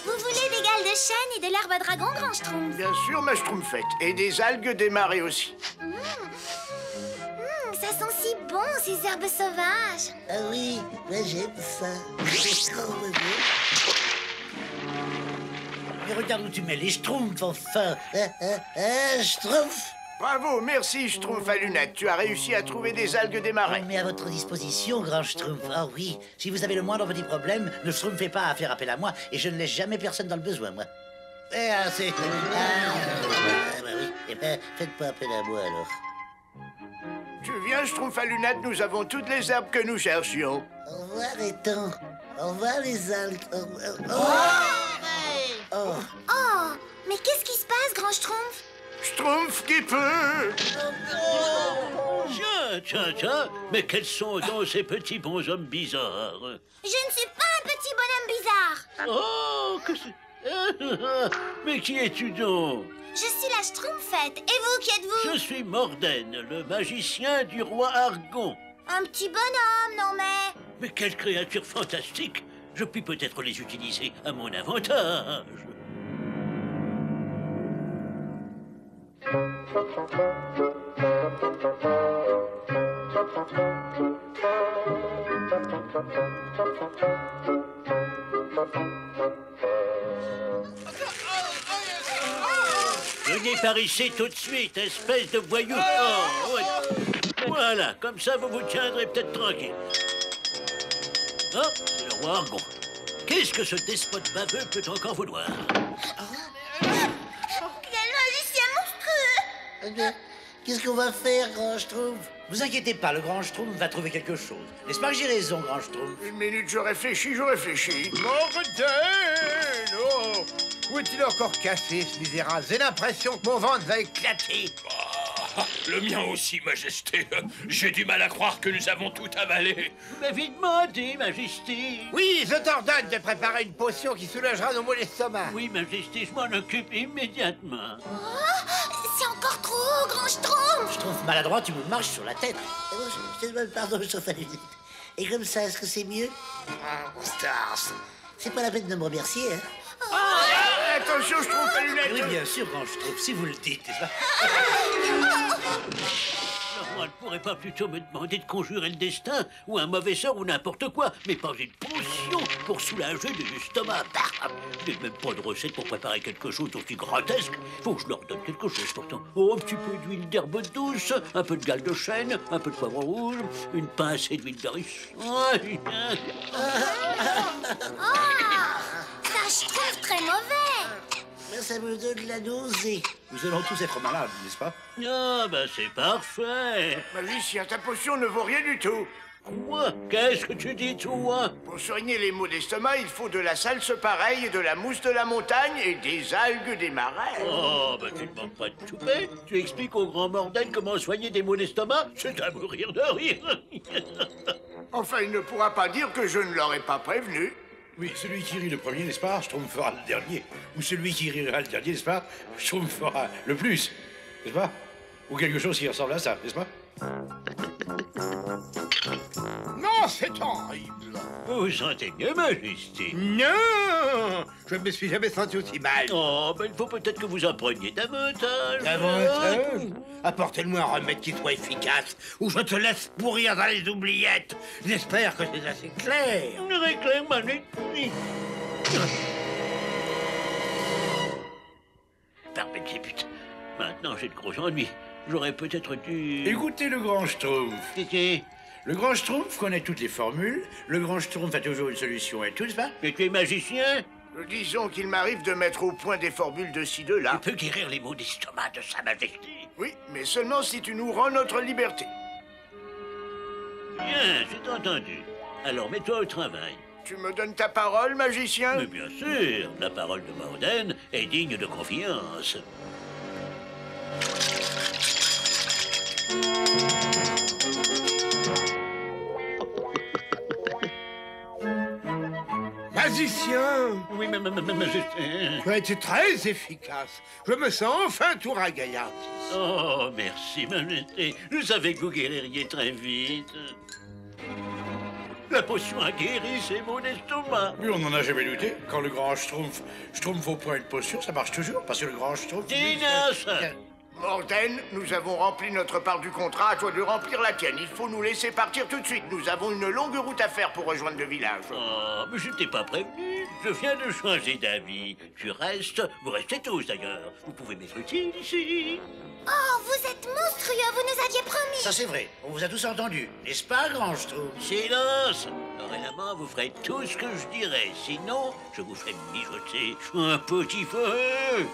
Vous voulez des gales de chêne et de l'herbe à dragon, Grand Schtroumpf? Bien sûr, ma schtroumpfette. Et des algues des marais aussi. Ça sent si bon, ces herbes sauvages. Ah oui, moi j'aime ça. Mais regarde où tu mets les schtroumpfs, enfin. Schtroumpf. Bravo, merci, Schtroumpf à lunettes. Tu as réussi à trouver des algues des marais. On met à votre disposition, Grand Schtroumpf. Ah oui, si vous avez le moindre petit problème, ne schtroumpfez pas à faire appel à moi et je ne laisse jamais personne dans le besoin, moi. Eh, c'est... bah oui. Eh ben, faites pas appel à moi, alors. Tu viens, Schtroumpf à lunettes, nous avons toutes les herbes que nous cherchions. Au revoir, les temps. Au revoir, les algues. Oh, mais qu'est-ce qui se passe, Grand Schtroumpf? Schtroumpf qui peut. Tiens, mais quels sont donc ces petits bonshommes bizarres? Je ne suis pas un petit bonhomme bizarre. Oh, que c'est... Mais qui es-tu donc? Je suis la Schtroumpfette. Et vous, qui êtes-vous? Je suis Morden, le magicien du roi Argon. Un petit bonhomme, non mais... Mais quelle créature fantastique! Je puis peut-être les utiliser à mon avantage. Venez par ici tout de suite, espèce de voyou. Oh, ouais. Voilà, comme ça vous vous tiendrez peut-être tranquille. Oh, c'est le roi Argon. Qu'est-ce que ce despote baveux peut encore vouloir? Quel magicien monstrueux! Eh bien, qu'est-ce qu'on va faire, Grand Schtroumpf? Vous inquiétez pas, le Grand Schtroumpf va trouver quelque chose. N'est-ce pas que j'ai raison, Grand Schtroumpf? Une minute, je réfléchis. Morden! Où est-il encore cassé, ce misérable? J'ai l'impression que mon ventre va éclater. Le mien aussi, Majesté. J'ai du mal à croire que nous avons tout avalé. Vous m'avez demandé, Majesté. Oui, je t'ordonne de préparer une potion qui soulagera nos maux d'estomac. Oui, Majesté, je m'en occupe immédiatement. Oh, c'est encore trop haut, Grand Schtroumpf. Je trouve maladroit, tu me marches sur la tête. Et moi, je te demande pardon, je chauffe à l'unité. Et comme ça, est-ce que c'est mieux? Stars, c'est pas la peine de me remercier, hein? Attention, je trouve les lunettes. Oui, bien sûr, quand je trouve, si vous le dites, n'est-ce pas? On ne pourrait pas plutôt me demander de conjurer le destin, ou un mauvais sort, ou n'importe quoi, mais pas une potion pour soulager de l'estomac. Il n'y a même pas de recette pour préparer quelque chose d'aussi grotesque. Faut que je leur donne quelque chose, pourtant. Oh, un petit peu d'huile d'herbe douce, un peu de gale de chêne, un peu de poivre rouge, une pincée d'huile de riche. Ça, je trouve très mauvais. Mais ça me donne la nausée. Nous allons tous être malades, n'est-ce pas? Ah, ben c'est parfait. Magicien, ta potion ne vaut rien du tout. Quoi? Qu'est-ce que tu dis, toi? Pour soigner les maux d'estomac, il faut de la salse pareille, de la mousse de la montagne et des algues des marais. Oh, ben tu ne manques pas de souper. Tu expliques au grand Morden comment soigner des maux d'estomac? C'est à mourir de rire. Enfin, il ne pourra pas dire que je ne l'aurais pas prévenu. Oui, celui qui rit le premier, n'est-ce pas, Schtroumpf fera le dernier. Ou celui qui rira le dernier, n'est-ce pas, Schtroumpf fera le plus, n'est-ce pas? Ou quelque chose qui ressemble à ça, n'est-ce pas? Non, c'est horrible. Vous vous sentez mieux, Majesté? Non, je ne me suis jamais senti aussi mal. Oh, ben il faut peut-être que vous appreniez davantage. Davantage? Apportez-moi un remède qui soit efficace, ou je te laisse pourrir dans les oubliettes. J'espère que c'est assez clair. Très clair, Majesté. Parfait, c'est putain. Maintenant, j'ai de gros ennuis. J'aurais peut-être dû... Écoutez le grand Schtroumpf. Qu'est-ce? Le grand Schtroumpf connaît toutes les formules. Le grand Schtroumpf a toujours une solution et tout, n'est-ce pas? Mais tu es magicien? Disons qu'il m'arrive de mettre au point des formules de ci, de là. Tu peux guérir les maux d'estomac de Sa Majesté. Oui, mais seulement si tu nous rends notre liberté. Bien, c'est entendu. Alors mets-toi au travail. Tu me donnes ta parole, magicien? Mais bien sûr, la parole de Morden est digne de confiance. Magicien! Oui, mais Majesté. Tu as été très efficace. Je me sens enfin tout ragaillardi. Oh, merci, Majesté. Je savais que vous guéririez très vite. La potion a guéri ses maux d'estomac. Oui, on n'en a jamais douté. Quand le grand Schtroumpf au point une potion, ça marche toujours, parce que le grand Schtroumpf... Dinas! Morden, nous avons rempli notre part du contrat, à toi de remplir la tienne. Il faut nous laisser partir tout de suite. Nous avons une longue route à faire pour rejoindre le village. Oh, mais je t'ai pas prévenu. Je viens de changer d'avis. Tu restes, vous restez tous d'ailleurs. Vous pouvez m'être utile ici. Oh, vous êtes monstrueux, vous nous aviez promis. Ça, c'est vrai. On vous a tous entendu. N'est-ce pas, grand Schtroumpf? Silence! Dorénavant, vous ferez tout ce que je dirai. Sinon, je vous ferai mijoter un petit feu.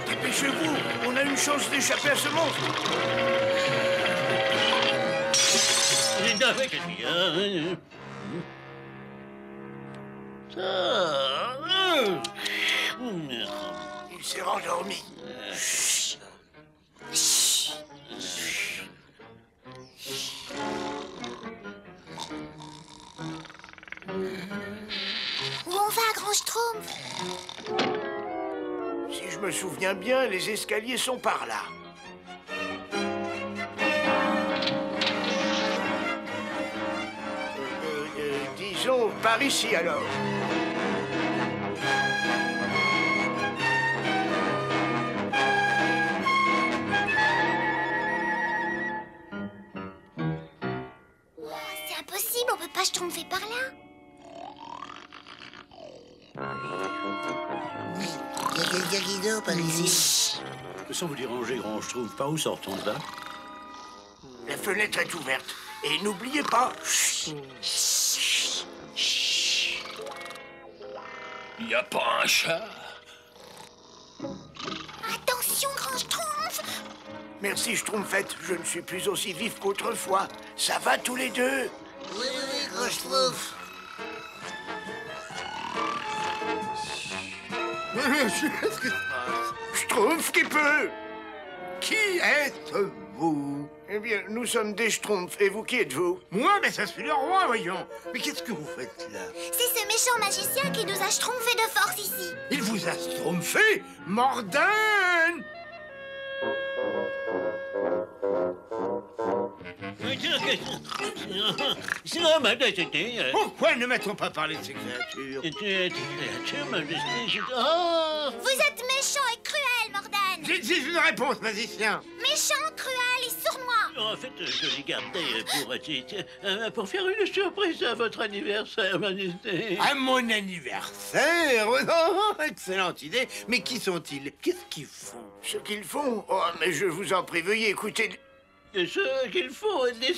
Dépêchez-vous, on a une chance d'échapper à ce monstre. Il s'est rendormi. Où on va, Grand Schtroumpf? Si je me souviens bien, les escaliers sont par là. Disons par ici alors. C'est impossible, on peut pas schtroumpfer par là. Il y a quelqu'un qui dort par ici. Sans vous déranger, grand Schtroumpf, par où sortons là? La fenêtre est ouverte. Et n'oubliez pas... Y a pas un chat? Attention, grand Schtroumpf! Merci, Schtroumpfette. Je ne suis plus aussi vif qu'autrefois. Ça va tous les deux? Oui, grand Schtroumpf. Qu'est-ce qui se passe? Schtroumpf qui peut! Qui êtes-vous? Eh bien, nous sommes des Schtroumpfs. Et vous, qui êtes-vous? Moi, mais ça suis le roi, voyons. Mais qu'est-ce que vous faites là? C'est ce méchant magicien qui nous a schtroumpfé de force ici. Il vous a schtroumpfé, Mordan! Sinon, majesté... Pourquoi ne m'a-t-on pas parlé de ces créatures? Créatures, majesté... Oh! Vous êtes méchant et cruel, Mordan. J'exige une réponse, magicien. Méchant, cruel et sournois. En fait, je l'ai gardé pour faire une surprise à votre anniversaire, majesté. À mon anniversaire? Oh, excellente idée. Mais qui sont-ils? Qu'est-ce qu'ils font? Ce qu'ils font? Oh, mais je vous en prie, veuillez écouter... Et ce qu'il faut, c'est des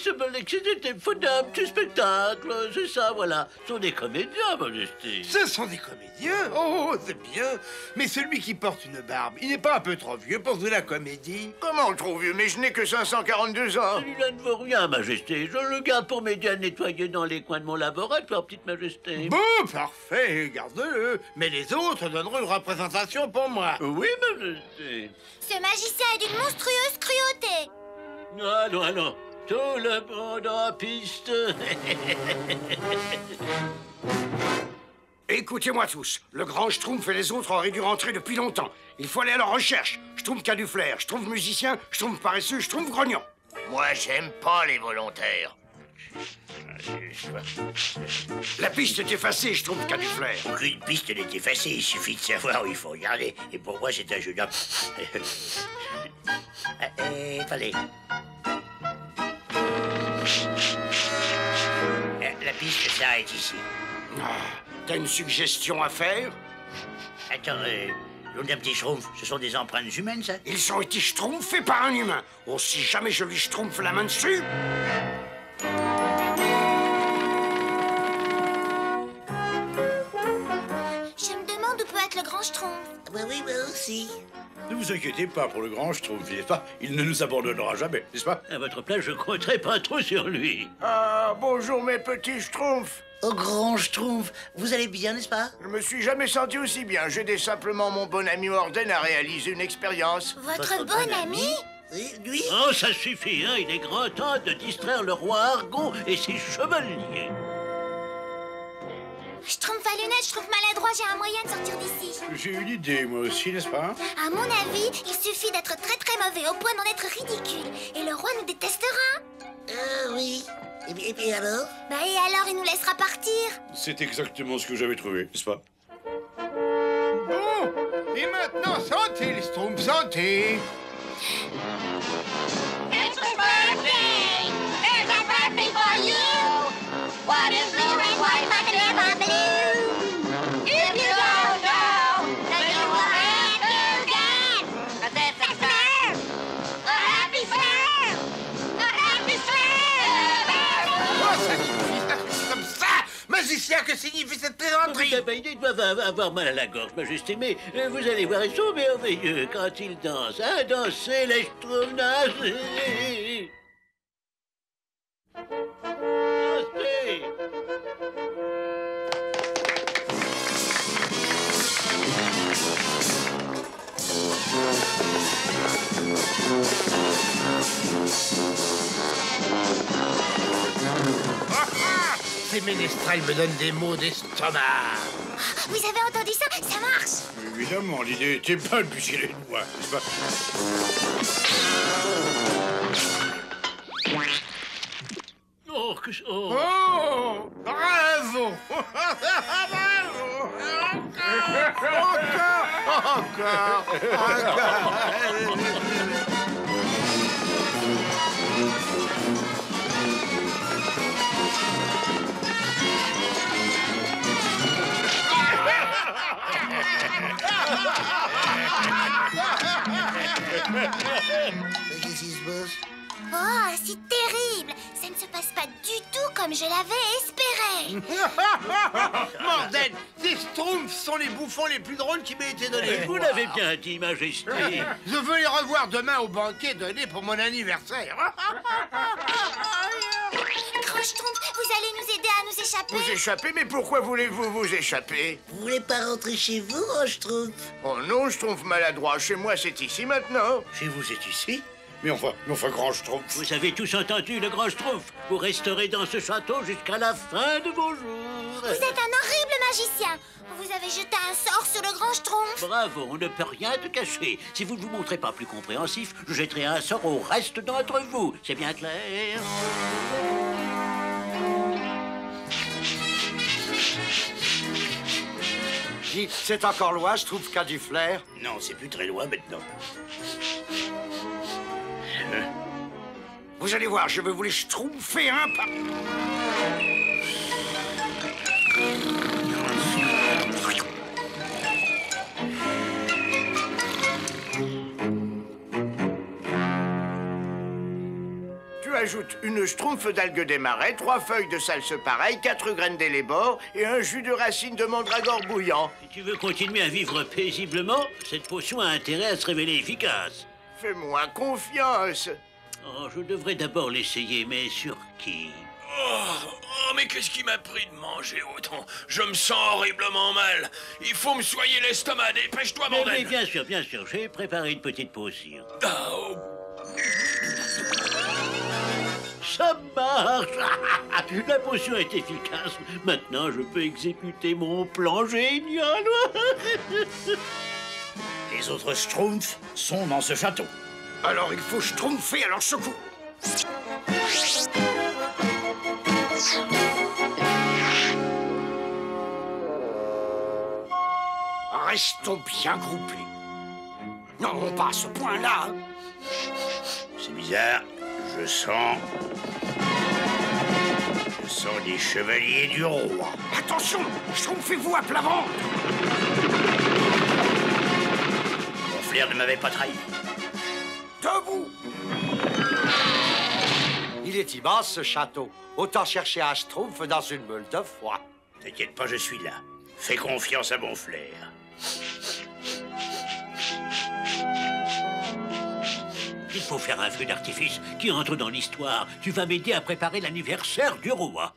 faux d'un petit spectacle, c'est ça, voilà. Ce sont des comédiens, majesté. Ce sont des comédiens? Oh, c'est bien. Mais celui qui porte une barbe, il n'est pas un peu trop vieux pour jouer la comédie? Comment trop vieux? Mais je n'ai que 542 ans. Celui-là ne vaut rien, majesté. Je le garde pour m'aider à nettoyer dans les coins de mon laboratoire, petite majesté. Bon, parfait, garde-le. Mais les autres donneront une représentation pour moi. Oui, majesté. Ce magicien est d'une monstrueuse cruauté. Allons, tout le monde en piste. Écoutez-moi tous, le grand Schtroumpf et les autres auraient dû rentrer depuis longtemps. Il faut aller à leur recherche. Schtroumpf qui a du flair, Schtroumpf musicien, Schtroumpf paresseux, Schtroumpf grognon. Moi, j'aime pas les volontaires. La piste est effacée, Schtroumpf qui a du flair. Aucune piste n'est effacée, il suffit de savoir où il faut regarder. Et pour moi, c'est un jeune homme. Attendez. La piste s'arrête ici. Ah, t'as une suggestion à faire? Attends, l'eau d'un petit schtroumpf, ce sont des empreintes humaines, ça? Ils ont été schtroumpfés par un humain. Oh, si jamais je lui schtroumpfe la main dessus... Je me demande où peut être le grand Schtroumpf. Oui, moi aussi. Ne vous inquiétez pas pour le grand Schtroumpf, n'est-ce pas? Il ne nous abandonnera jamais, n'est-ce pas? À votre place, je compterai pas trop sur lui. Ah, bonjour mes petits Schtroumpfs. Oh, grand Schtroumpf, vous allez bien, n'est-ce pas? Je me suis jamais senti aussi bien. J'aidais simplement mon bon ami Mordan à réaliser une expérience. Votre bon ami? Oui, lui? Oh, ça suffit, hein. Il est grand temps de distraire le roi Argon et ses chevaliers. Schtroumpf à lunettes, Schtroumpf maladroit, j'ai un moyen de sortir d'ici. J'ai une idée, moi aussi, n'est-ce pas? À mon avis, il suffit d'être très très mauvais au point d'en être ridicule. Et le roi nous détestera. Oui. Et puis alors? Bah et alors, il nous laissera partir. C'est exactement ce que j'avais trouvé, n'est-ce pas? Bon, et maintenant, santé, les Schtroumpfs, santé. It's a birthday! There's a birthday for you! What is blue and white like an ever blue? If you don't know, then you will have to guess. But that's a bird! A happy bird! A happy bird! Oh, ça suffit comme ça. Magicien, que signifie cette plaisanterie? Ils doivent avoir mal à la gorge, majesté, mais vous allez voir, ils sont merveilleux quand ils dansent. Hein, danser les Schtroumpfs, danser. Danser. Ces ménestrels me donnent des maux d'estomac. Vous avez entendu ça? Ça marche. Évidemment, l'idée était bonne puisqu'il est une voix, n'est-ce pas? Oh, que... Oh. Oh, bravo. Bravo. Encore. Qu'est-ce qui se passe? Oh, c'est terrible. Ça ne se passe pas du tout comme je l'avais espéré. Morden, ces Schtroumpfs sont les bouffons les plus drôles qui m'aient été donnés. Vous l'avez bien dit, Majesté. Je veux les revoir demain au banquet donné pour mon anniversaire. Grand Schtroumpf, vous allez nous aider à nous échapper? Vous échappez? Mais pourquoi voulez-vous vous échapper? Vous voulez pas rentrer chez vous, Grand Schtroumpf? Oh non, je trouve maladroit. Chez moi, c'est ici maintenant. Chez vous, c'est ici? Mais enfin, Grand Schtroumpf. Vous avez tous entendu le Grand Schtroumpf. Vous resterez dans ce château jusqu'à la fin de vos jours. Vous êtes un horrible magicien. Vous avez jeté un sort sur le Grand Schtroumpf. Bravo, on ne peut rien te cacher. Si vous ne vous montrez pas plus compréhensif, je jetterai un sort au reste d'entre vous. C'est bien clair? Dites, c'est encore loin, je trouve qu'a du flair. Non, c'est plus très loin maintenant. Vous allez voir, je vais vous les schtroumpfer un par... Tu ajoutes une schtroumpf d'algues des marais, 3 feuilles de salse pareille, 4 graines d'élébore et un jus de racine de mandragore bouillant. Si tu veux continuer à vivre paisiblement, cette potion a intérêt à se révéler efficace. Fais-moi confiance. Oh, je devrais d'abord l'essayer, mais sur qui? Oh, mais qu'est-ce qui m'a pris de manger autant? Je me sens horriblement mal. Il faut me soigner l'estomac. Dépêche-toi, Mais bordel. bien sûr, j'ai préparé une petite potion. Oh. Ça marche. La potion est efficace. Maintenant, je peux exécuter mon plan génial. Les autres Schtroumpfs sont dans ce château. Alors il faut schtroumpfer à leur secours. Restons bien groupés. Non, pas à ce point-là. C'est bizarre. Je sens des chevaliers du roi. Attention, schtroumpfez-vous à plat ventre. Mon flair ne m'avait pas trahi. Debout. Il est immense, ce château. Autant chercher un schtroumpf dans une meule de foie. T'inquiète pas, je suis là. Fais confiance à mon flair. Il faut faire un feu d'artifice qui entre dans l'histoire. Tu vas m'aider à préparer l'anniversaire du roi.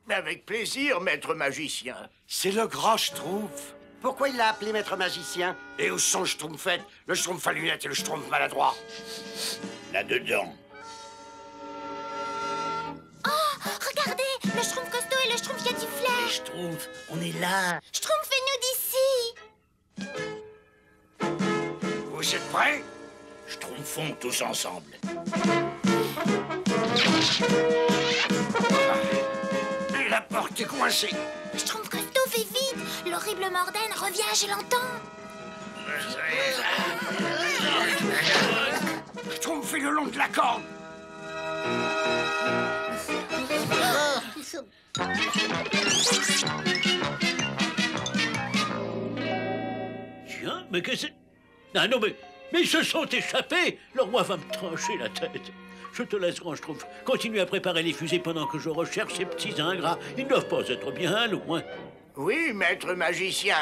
Avec plaisir, maître magicien. C'est le grand Schtroumpf. Pourquoi il l'a appelé maître magicien? Et où sont le schtroumpfette, le schtroumpf à lunettes et le schtroumpf maladroit? Là-dedans. Oh, regardez, le Schtroumpf costaud et le Schtroumpf qui a du flair. Les Schtroumpfs, on est là. Schtroumpfez-nous d'ici. Vous êtes prêts? Schtroumpfons tous ensemble. La porte est coincée. Le Schtroumpf costaud fait vite. L'horrible Morden revient, je l'entends. Schtroumpfez le long de la corde. Tiens, mais qu'est-ce que c'est? Ah non, mais ils se sont échappés. Le roi va me trancher la tête. Je te laisse, Grand Schtroumpf. Continue à préparer les fusées pendant que je recherche ces petits ingrats. Ils ne doivent pas être bien loin. Oui, maître magicien.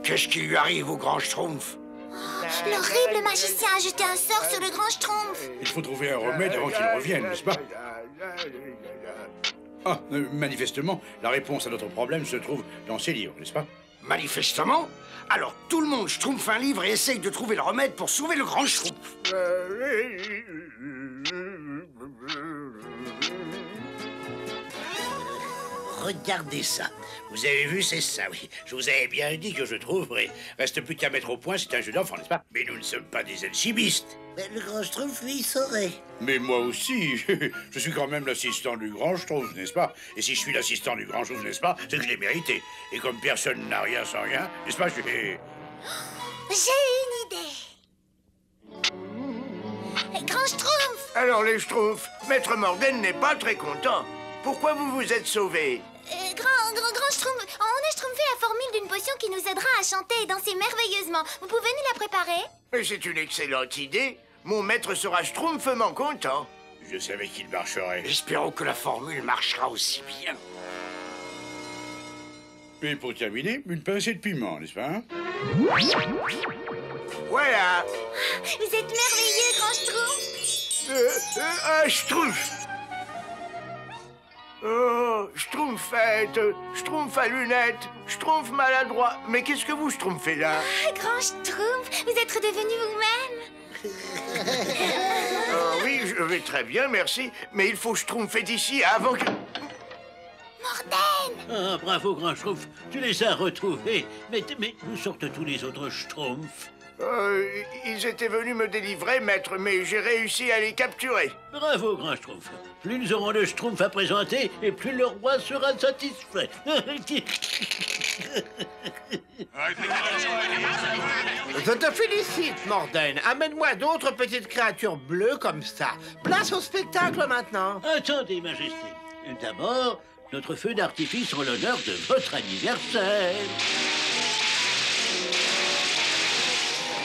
Qu'est-ce qui lui arrive au grand Schtroumpf? L'horrible magicien a jeté un sort sur le Grand Schtroumpf. Il faut trouver un remède avant qu'il revienne, n'est-ce pas? Ah, manifestement, la réponse à notre problème se trouve dans ces livres, n'est-ce pas? Manifestement? Alors tout le monde schtroumpfe un livre et essaye de trouver le remède pour sauver le grand Schtroumpf. Regardez ça. Vous avez vu, c'est ça, oui. Je vous avais bien dit que je trouverais. Reste plus qu'à mettre au point, c'est un jeu d'enfant, n'est-ce pas? Mais nous ne sommes pas des alchimistes. Mais le grand Schtroumpf, lui, il saurait. Mais moi aussi, je suis quand même l'assistant du grand Schtroumpf, n'est-ce pas? Et si je suis l'assistant du grand Schtroumpf, n'est-ce pas? C'est que je l'ai mérité. Et comme personne n'a rien sans rien, n'est-ce pas? J'ai une idée. Grand Schtroumpf! Alors les Schtroumpfs, maître Morden n'est pas très content. Pourquoi vous vous êtes sauvés? Grand Schtroumpf, on a schtroumpfé la formule d'une potion qui nous aidera à chanter et danser merveilleusement. Vous pouvez nous la préparer? Mais c'est une excellente idée. Mon maître sera schtroumpfement content. Je savais qu'il marcherait. Espérons que la formule marchera aussi bien. Et pour terminer, une pincée de piment, n'est-ce pas? Voilà. Vous êtes merveilleux, grand Schtroumpf. Un schtroumpf. Oh, schtroumpfette, schtroumpf à lunettes, schtroumpf maladroit. Mais qu'est-ce que vous schtroumpfez là? Ah, grand Schtroumpf, vous êtes redevenu vous-même. Oh, oui, je vais très bien, merci. Mais il faut schtroumpfer d'ici avant que... Morden! Ah, bravo, grand Schtroumpf. Tu les as retrouvés. Mais où sortent tous les autres Schtroumpfs? Ils étaient venus me délivrer, maître, mais j'ai réussi à les capturer. Bravo, grand Schtroumpf. Plus nous aurons de Schtroumpfs à présenter, et plus le roi sera satisfait. Je te félicite, Morden. Amène-moi d'autres petites créatures bleues comme ça. Place au spectacle maintenant. Attendez, Majesté. D'abord, notre feu d'artifice en l'honneur de votre anniversaire.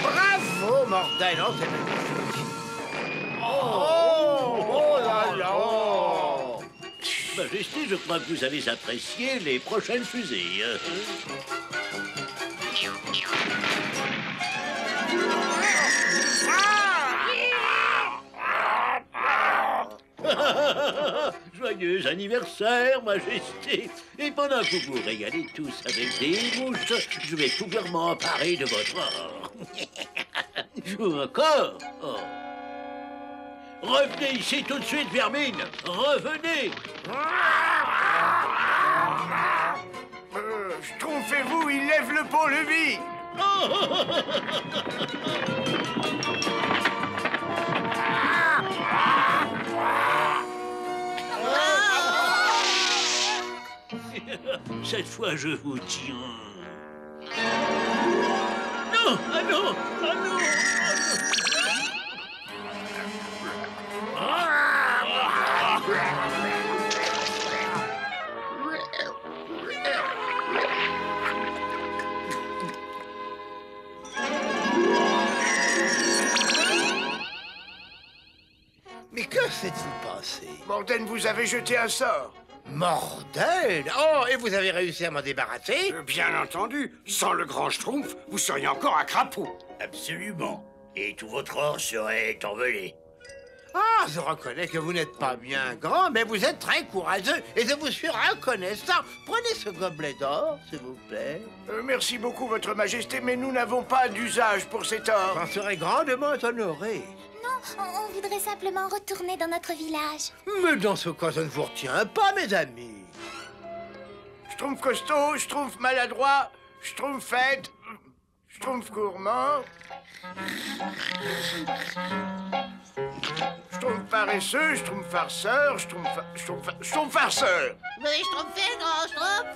Bravo, Morden. Oh, c'est magnifique. Oh là là. Majesté, je crois que vous allez apprécier les prochaines fusées. Joyeux anniversaire, Majesté. Et pendant que vous vous régalez tous avec des mouches, je vais pouvoir m'emparer de votre or. Ou encore oh. Revenez ici tout de suite, Vermine. Revenez. Schtroumpfez-vous, il lève le pont-levis. Cette fois, je vous tiens. Non! Ah non! Ah non! Mais que s'est-il passé? Morden, vous avez jeté un sort. Morden? Oh, et vous avez réussi à m'en débarrasser? Bien entendu, sans le grand Schtroumpf, vous seriez encore un crapaud. Absolument. Et tout votre or serait envolé. Ah, je reconnais que vous n'êtes pas bien grand, mais vous êtes très courageux et je vous suis reconnaissant. Prenez ce gobelet d'or, s'il vous plaît. Merci beaucoup, votre majesté, mais nous n'avons pas d'usage pour cet or. J'en serais grandement honoré. Non, on voudrait simplement retourner dans notre village. Mais dans ce cas, je ne vous retiens pas, mes amis. Schtroumpf costaud, Schtroumpf maladroit, Schtroumpfette, Schtroumpf gourmand, Schtroumpf paresseux, Schtroumpf farceur, Schtroumpf farceur. Oui, Schtroumpfé, grand Schtroumpf.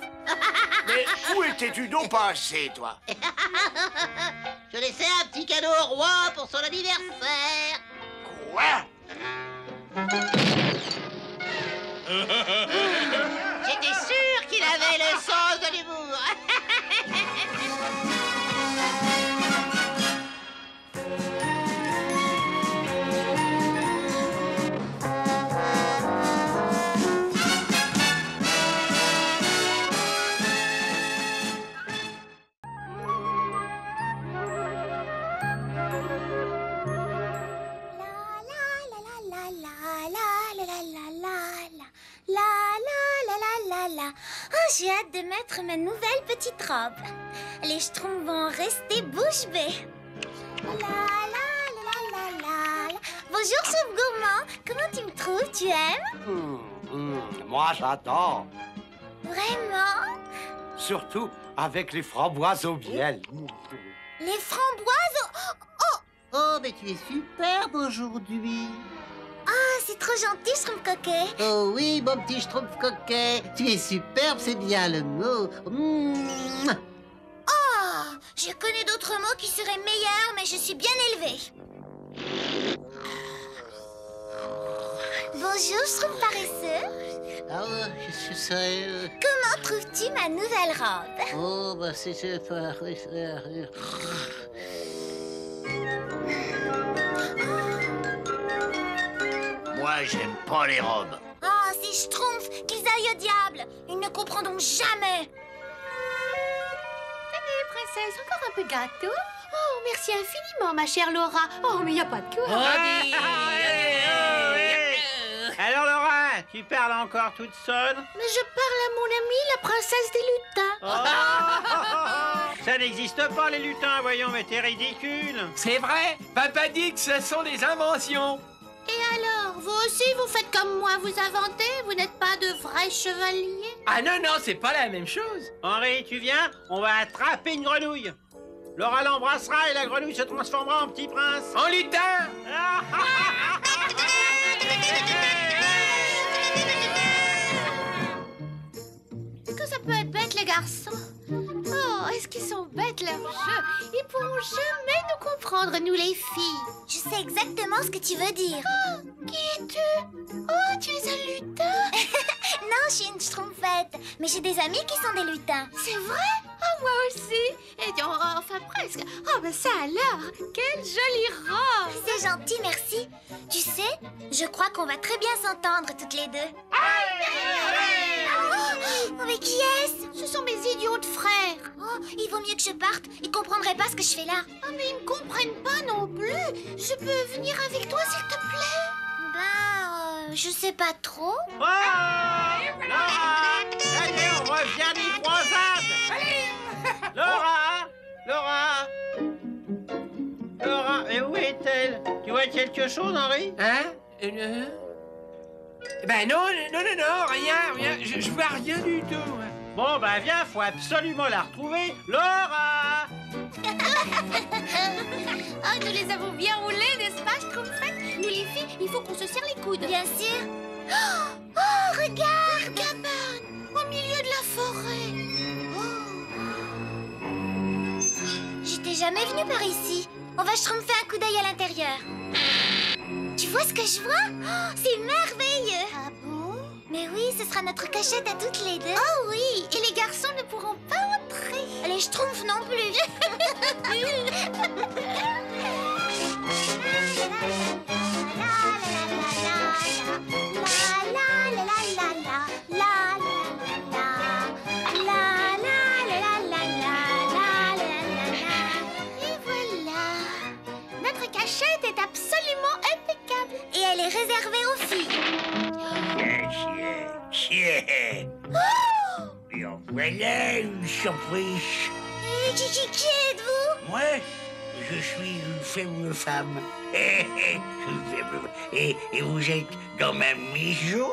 Mais où étais-tu donc passé, toi? Je laissais un petit cadeau au roi pour son anniversaire. Quoi? J'étais sûr qu'il avait le sens de l'humour. Oh, j'ai hâte de mettre ma nouvelle petite robe. Les Schtroumpfs vont rester bouche bée. Bonjour, Chef Gourmand. Comment tu me trouves? Tu aimes? Moi, j'adore. Vraiment? Surtout avec les framboises au miel. Les framboises? Oh! Oh, mais tu es superbe aujourd'hui. Ah, c'est trop gentil, Schtroumpf coquet. Oh oui, mon petit Schtroumpf coquet. Tu es superbe, c'est bien le mot. Oh, je connais d'autres mots qui seraient meilleurs, mais je suis bien élevée. Bonjour, Schtroumpf paresseux. Ah, je serais... Comment trouves-tu ma nouvelle robe? Oh, bah c'est pas... moi, j'aime pas les robes. Oh, ces schtroumpfs, qu'ils aillent au diable. Ils ne comprendront jamais. Allez, princesse, encore un peu de gâteau. Oh, merci infiniment, ma chère Laura. Oh, mais il n'y a pas de quoi. Alors, Laura, tu parles encore toute seule? Mais je parle à mon amie, la princesse des lutins. Ça n'existe pas, les lutins, voyons, mais t'es ridicule. C'est vrai, papa dit que ce sont des inventions. Et alors, vous aussi, vous faites comme moi, vous inventez? Vous n'êtes pas de vrais chevaliers? Ah non, non, c'est pas la même chose. Henri, tu viens? On va attraper une grenouille. Laura l'embrassera et la grenouille se transformera en petit prince. En lutin. Est-ce que ça peut être bête, les garçons? Oh, est-ce qu'ils sont bêtes, leurs jeux? Ils pourront jamais nous comprendre, nous, les filles. Je sais exactement ce que tu veux dire. Oh, qui es-tu? Oh, tu es un lutin? Non, je suis une schtroumpfette. Mais j'ai des amis qui sont des lutins. C'est vrai? Oh, moi aussi. Et enfin, presque. Oh, ben ça alors. Quelle jolie robe. C'est gentil, merci. Tu sais, je crois qu'on va très bien s'entendre toutes les deux. Oh, mais qui est-ce? Ce sont mes idiots de frères. Oh, il vaut mieux que je parte. Ils comprendraient pas ce que je fais là. Oh, mais ils ne comprennent pas non plus. Je peux venir avec toi, s'il te plaît? Ben, je sais pas trop. Oh, Laura! Allez, on revient des croisades! Laura! Laura! Laura, mais où est-elle? Tu vois quelque chose, Henri? Hein? Ben non, rien. Je vois rien du tout. Bon, ben viens, faut absolument la retrouver. Laura! Oh, nous les avons bien roulés, n'est-ce pas, Schtroumpfette? Nous, les filles, il faut qu'on se serre les coudes. Bien sûr. Oh, regarde! Une cabane au milieu de la forêt. J'étais jamais venue par ici. On va schtroumpfer un coup d'œil à l'intérieur. Tu vois ce que je vois? Oh, c'est merveilleux! Ah bon? Mais oui, ce sera notre cachette à toutes les deux. Oh oui, et les garçons ne pourront pas entrer. Les schtroumpfs non plus. Et voilà. Notre cachette est absolument impeccable. Et elle est réservée aux filles. Et en voilà une surprise. Qui êtes-vous? Moi, je suis une faible femme. Et vous êtes dans ma maison?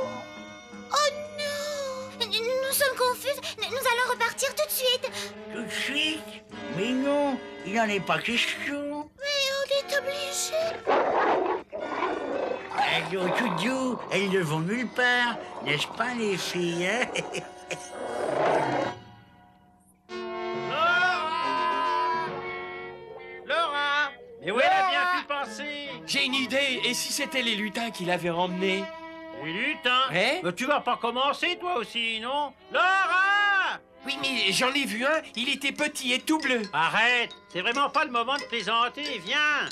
Oh non! Nous sommes confuses. Nous allons repartir tout de suite. Tout de suite? Mais non, il n'en est pas question. Mais on est obligé. Alors, tout doux, elles ne vont nulle part, n'est-ce pas, les filles, hein? Laura! Mais où elle a bien pu penser? J'ai une idée. Et si c'était les lutins qui l'avaient emmené? Les lutins? Eh? Mais tu vas pas commencer, toi aussi, non? Laura! Oui, mais j'en ai vu un. Il était petit et tout bleu. Arrête! C'est vraiment pas le moment de plaisanter. Viens!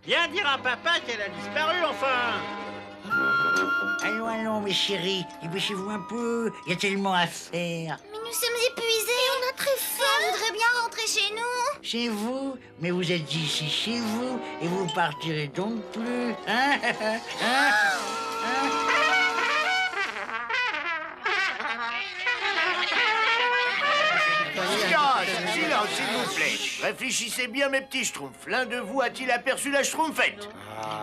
Viens dire à papa qu'elle a disparu, enfin! Allons, allons, mes chéris, dépêchez-vous un peu, il y a tellement à faire. Mais nous sommes épuisés. On a très faim. On voudrait bien rentrer chez nous. Chez vous? Mais vous êtes ici chez vous, et vous partirez donc plus, hein? Silence, s'il vous plaît. Réfléchissez bien, mes petits schtroumpfs. L'un de vous a-t-il aperçu la schtroumpfette?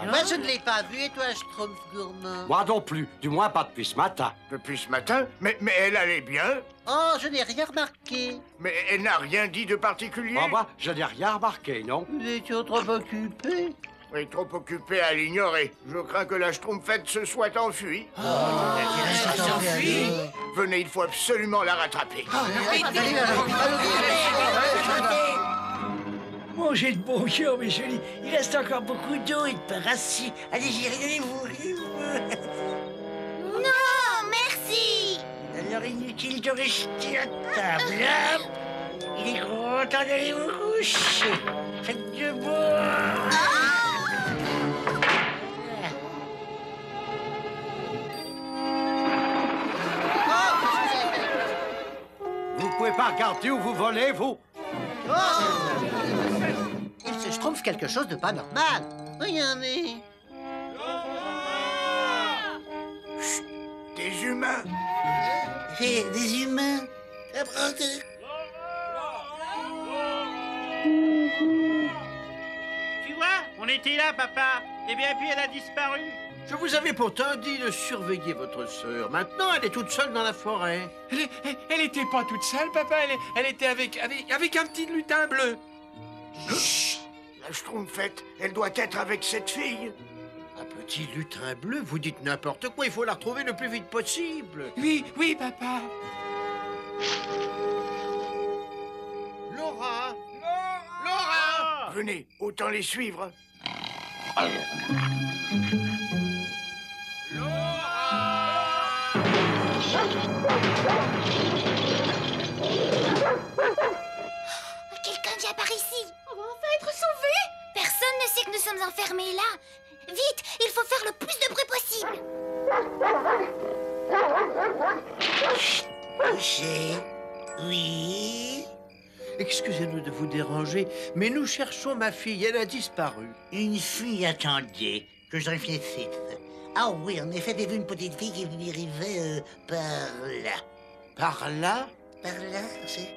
Moi, je ne l'ai pas vu, et toi, Schtroumpf gourmand? Moi non plus, du moins pas depuis ce matin. Depuis ce matin? Mais elle allait bien. Oh, je n'ai rien remarqué. Mais elle n'a rien dit de particulier. Moi, je n'ai rien remarqué, non? Vous étiez trop occupé. Oui, trop occupé à l'ignorer. Je crains que la schtroumpfette se soit enfuie. Venez, il faut absolument la rattraper. Mangez de bon cœur, mes jolis. Il reste encore beaucoup d'eau et de pain rassis. Allez-y, régalez-vous. Non, merci. Alors, inutile de rester à table, hein? Il est grand temps d'aller vous coucher. Faites de beau. regardez où vous volez, vous. Il se schtroumpf quelque chose de pas normal. Regardez. Des humains. Des humains. Tu vois, on était là, papa. Et bien puis elle a disparu. Je vous avais pourtant dit de surveiller votre sœur. Maintenant, elle est toute seule dans la forêt. Elle était pas toute seule, papa. Elle était avec un petit lutin bleu. Chut. La Schtroumpfette, elle doit être avec cette fille. Un petit lutin bleu, vous dites n'importe quoi. Il faut la retrouver le plus vite possible. Oui, papa. Laura! Laura! Venez, autant les suivre. Quelqu'un vient par ici. On va enfin être sauvés. Personne ne sait que nous sommes enfermés là. Vite, il faut faire le plus de bruit possible. Couché. Oui. Excusez-nous de vous déranger, mais nous cherchons ma fille. Elle a disparu. Une fille, attendez, que je réfléchisse. Ah oui, en effet, j'ai vu une petite fille qui arrivait par là. Par là? Par là, c'est...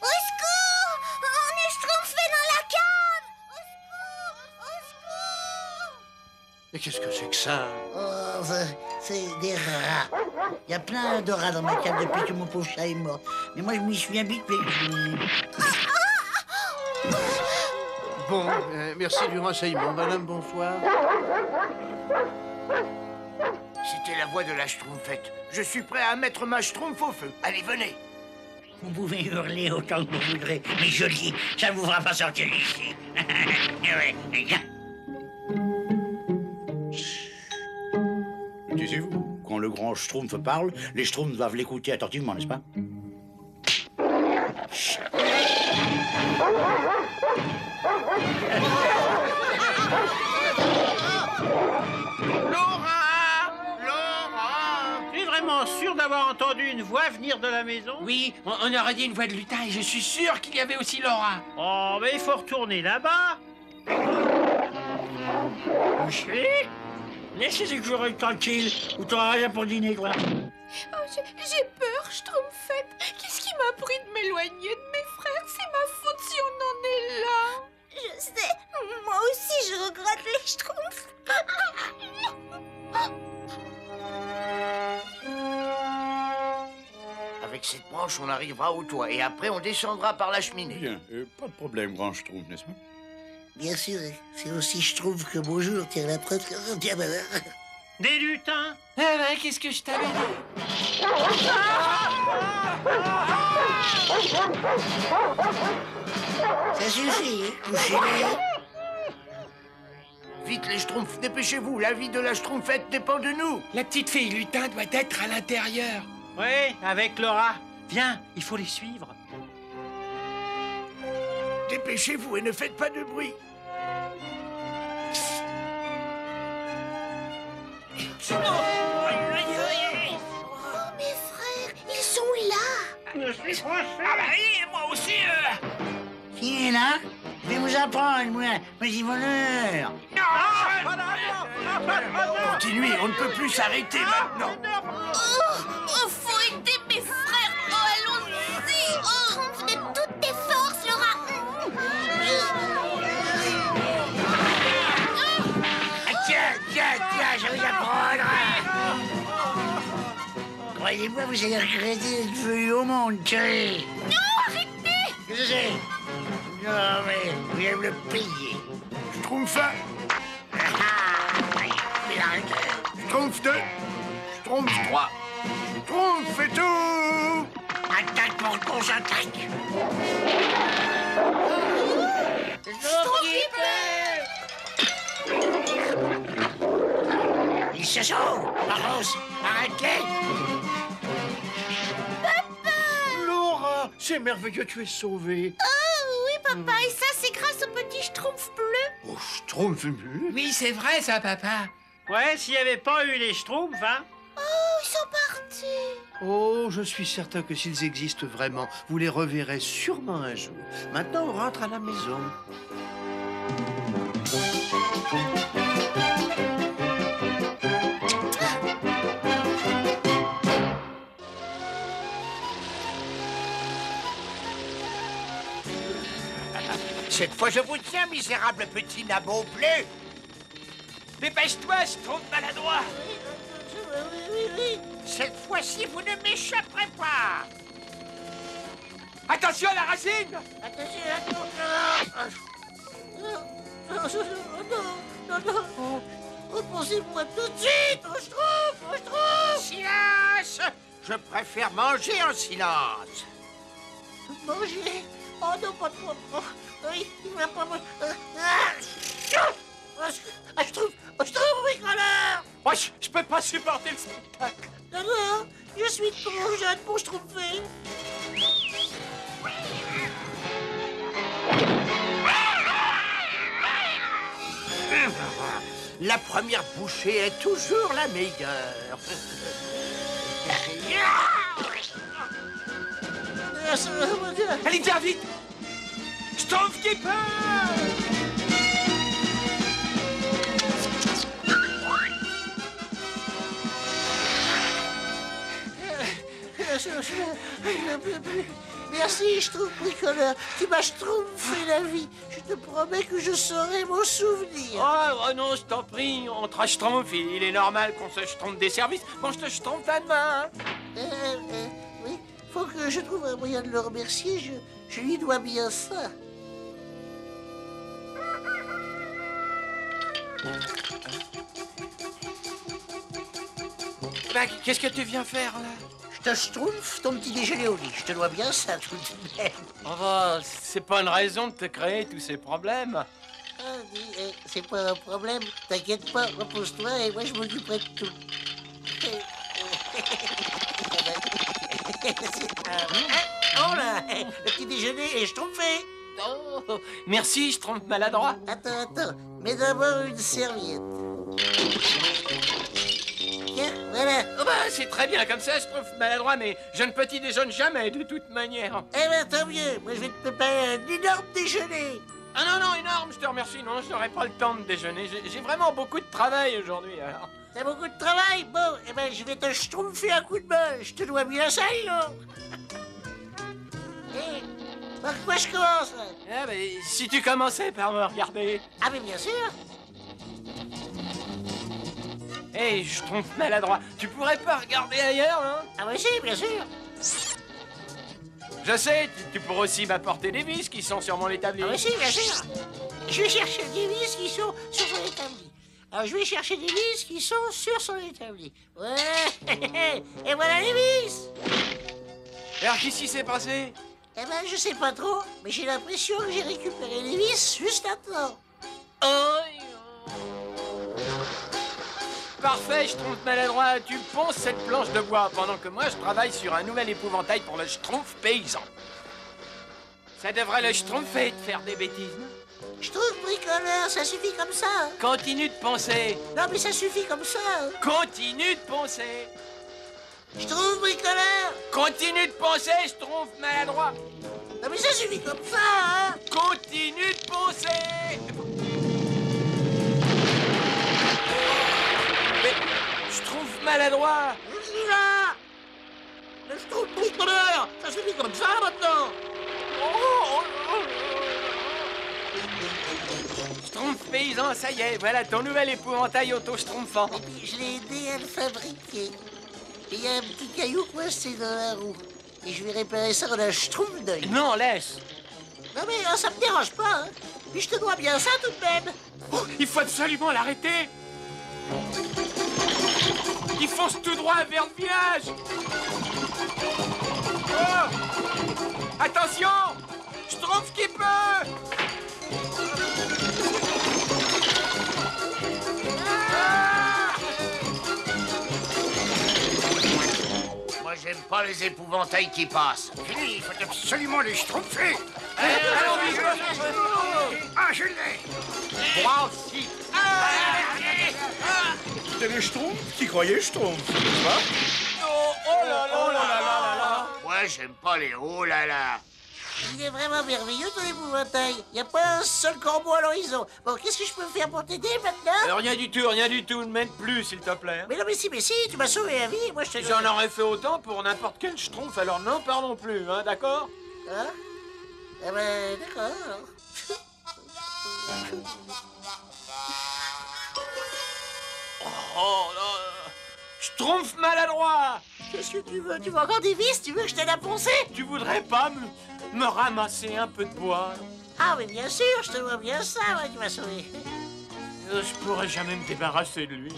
Au secours! On est schtroumpfés dans la cave! Au secours! Mais qu'est-ce que c'est que ça? Oh, c'est des rats. Il y a plein de rats dans ma cave depuis que mon pauvre chat est mort. Mais moi, je m'y suis habitué. Bon, merci du renseignement, madame, bonsoir. C'était la voix de la Schtroumpfette. Je suis prêt à mettre ma Schtroumpf au feu. Allez, venez. Vous pouvez hurler autant que vous voudrez, mais je le dis, ça ne vous fera pas sortir d'ici. Ouais, viens. Taisez-vous. Quand le grand Schtroumpf parle, les Schtroumpfs doivent l'écouter attentivement, n'est-ce pas? Tu es vraiment sûr d'avoir entendu une voix venir de la maison? Oui, on aurait dit une voix de lutin et je suis sûr qu'il y avait aussi Laura. Oh, mais il faut retourner là-bas. Couché? Laissez ces joueurs tranquilles, ou t'auras rien pour dîner, toi. Oh, j'ai peur, Schtroumpfette. Qu'est-ce qui m'a pris de m'éloigner de mes frères? C'est ma faute si on en est là. Je sais, moi aussi je regrette les schtroumpfs. Avec cette branche, on arrivera au toit et après, on descendra par la cheminée. Bien, pas de problème, grand Schtroumpf, n'est-ce pas? Bien sûr, c'est aussi je trouve que bonjour, tiens la preuve. Tiens, bah, Des lutins? Eh ben, qu'est-ce que je t'avais dit? ça suffit, couchez-les. Vite, les Schtroumpfs, dépêchez-vous. La vie de la Schtroumpfette dépend de nous. La petite fille lutin doit être à l'intérieur. Oui, avec Laura. Viens, il faut les suivre. Dépêchez-vous et ne faites pas de bruit. Oh, mes frères, ils sont là. Je suis français. Ah bah oui, moi aussi. Qui est là? Je vais vous apprendre, moi, petit voleur. Continuez, on ne peut plus s'arrêter maintenant. Oh, faut aider mes frères. Oh, allons-y. Oh, Schtroumpf de toutes tes forces, Laura. Tiens, je vais vous apprendre. Croyez-moi, vous allez regretter d'être venu au monde, chérie. Non, arrêtez. Je sais. Non, mais vous allez me le payer. Schtroumpf 1, Schtroumpf 2, Schtroumpf 3, Schtroumpf fait tout. Attaque mon concentrique. Ils se sauvent. Rose, arrête-les. Laura, c'est merveilleux, tu es sauvée. Oh, oui, papa, et ça, c'est grâce au petit Schtroumpf bleu. Oh, Schtroumpf bleu? Oui, c'est vrai ça, papa. Ouais, s'il n'y avait pas eu les Schtroumpfs, hein? Oh, ils sont partis. Oh, je suis certain que s'ils existent vraiment, vous les reverrez sûrement un jour. Maintenant, on rentre à la maison. Cette fois, je vous tiens, misérable petit nabot bleu. Dépêche-toi, Schtroumpf maladroit. Oui. Cette fois-ci, vous ne m'échapperez pas. Attention à la racine. Attention. Non. Repensez-moi tout de suite. Je trouve. Silence. Je préfère manger en silence. Manger. Oh non, pas de moi. Oui, il va pas manger. Je trouve, bricoleur. Moi, je peux pas supporter le spectacle. Non, je suis trop jeune pour Schtroumpfer. La première bouchée est toujours la meilleure. Allez, viens vite. Schtroumpf qui peut. Merci, Schtroumpf bricoleur. Tu m'as schtroumpfé la vie. Je te promets que je saurai m'en souvenir. Oh non, je t'en prie. Entre Schtroumpf, il est normal qu'on se schtroumpfe des services. Bon, je te schtroumpfe à demain. Oui, faut que je trouve un moyen de le remercier. Je lui dois bien ça. Bah, qu'est-ce que tu viens faire, là? Je te schtroumpfe ton petit déjeuner au lit. Je te dois bien ça, tout de même. Oh, bah, c'est pas une raison de te créer tous ces problèmes. C'est pas un problème. T'inquiète pas, repose-toi et moi je m'occuperai de tout. Oh là, le petit déjeuner est schtroumpfé. Oh, merci, Schtroumpf maladroit. Attends. Mets d'abord une serviette. Tiens, voilà. Oh bah, c'est très bien comme ça, Schtroumpf maladroit, mais je ne petit déjeune jamais, de toute manière. Eh ben, tant mieux. Moi, je vais te préparer un énorme déjeuner. Ah non, énorme, je te remercie. Non, je n'aurai pas le temps de déjeuner. J'ai vraiment beaucoup de travail aujourd'hui, alors. T'as beaucoup de travail? Bon, eh ben, je vais te schtroumpfer un coup de main. Je te dois bien ça, non? Par quoi je commence, là? Ah, mais si tu commençais par me regarder. Ah, mais bien sûr. Hé, Schtroumpf maladroit, tu pourrais pas regarder ailleurs, hein? Ah, oui, si, bien sûr. Je sais, tu pourrais aussi m'apporter des vis qui sont sur mon établi. Ah, oui, si, bien sûr. Je vais chercher des vis qui sont sur son établi. Alors, je vais chercher des vis qui sont sur son établi. Ouais, et voilà les vis. Alors, qu'est-ce qui s'est passé? Eh ben, je sais pas trop, mais j'ai l'impression que j'ai récupéré les vis juste à temps. Parfait, Schtroumpf maladroit. Tu ponces cette planche de bois pendant que moi, je travaille sur un nouvel épouvantail pour le Schtroumpf paysan. Ça devrait le schtroumpfer de faire des bêtises, non? Schtroumpf bricoleur, ça suffit comme ça. Continue de poncer. Non, mais ça suffit comme ça. Continue de poncer. Schtroumpf bricoleur. Continue de poncer, Schtroumpf maladroit. Non, mais ça suffit comme ça, hein. Continue de poncer. Mais Schtroumpf maladroit. Je suis là. Le Schtroumpf bricoleur, ça suffit comme ça maintenant. Schtroumpf paysan, ça y est, voilà ton nouvel épouvantail auto-schtroumpfant. Et puis je l'ai aidé à le fabriquer. Et il y a un petit caillou coincé dans la roue. Et je vais réparer ça en un schtroumpf d'œil. Non, laisse. Non mais ça me dérange pas, hein. Puis je te dois bien ça tout de même. Oh, il faut absolument l'arrêter. Il fonce tout droit vers le village. Oh, attention, Schtroumpf qui peut. Moi, j'aime pas les épouvantails qui passent. Il faut absolument les schtroumpfer. Allons vite. Ah, je l'ai. Moi aussi. C'était les Schtroumpfs qui croyaient Schtroumpfs, n'est-ce pas? Non. Oh là là là là là là. Moi, j'aime pas les oh là là. Il est vraiment merveilleux ton épouvantail. Il n'y a pas un seul corbeau à l'horizon. Bon, qu'est-ce que je peux faire pour t'aider maintenant? Rien du tout, rien du tout. Ne m'aide plus, s'il te plaît. Mais non, mais si, tu m'as sauvé la vie. Moi, je te... J'en aurais fait autant pour n'importe quel schtroumpf, alors n'en parlons plus, hein, d'accord? Hein? Eh ben, d'accord. Oh là! Schtroumpf maladroit! Qu'est-ce que tu veux? Tu veux encore des vis? Tu veux que je t'aide à poncer? Tu voudrais pas me ramasser un peu de bois? Ah, mais bien sûr, je te vois bien ça, ouais, tu m'as sauvé. Je pourrais jamais me débarrasser de lui.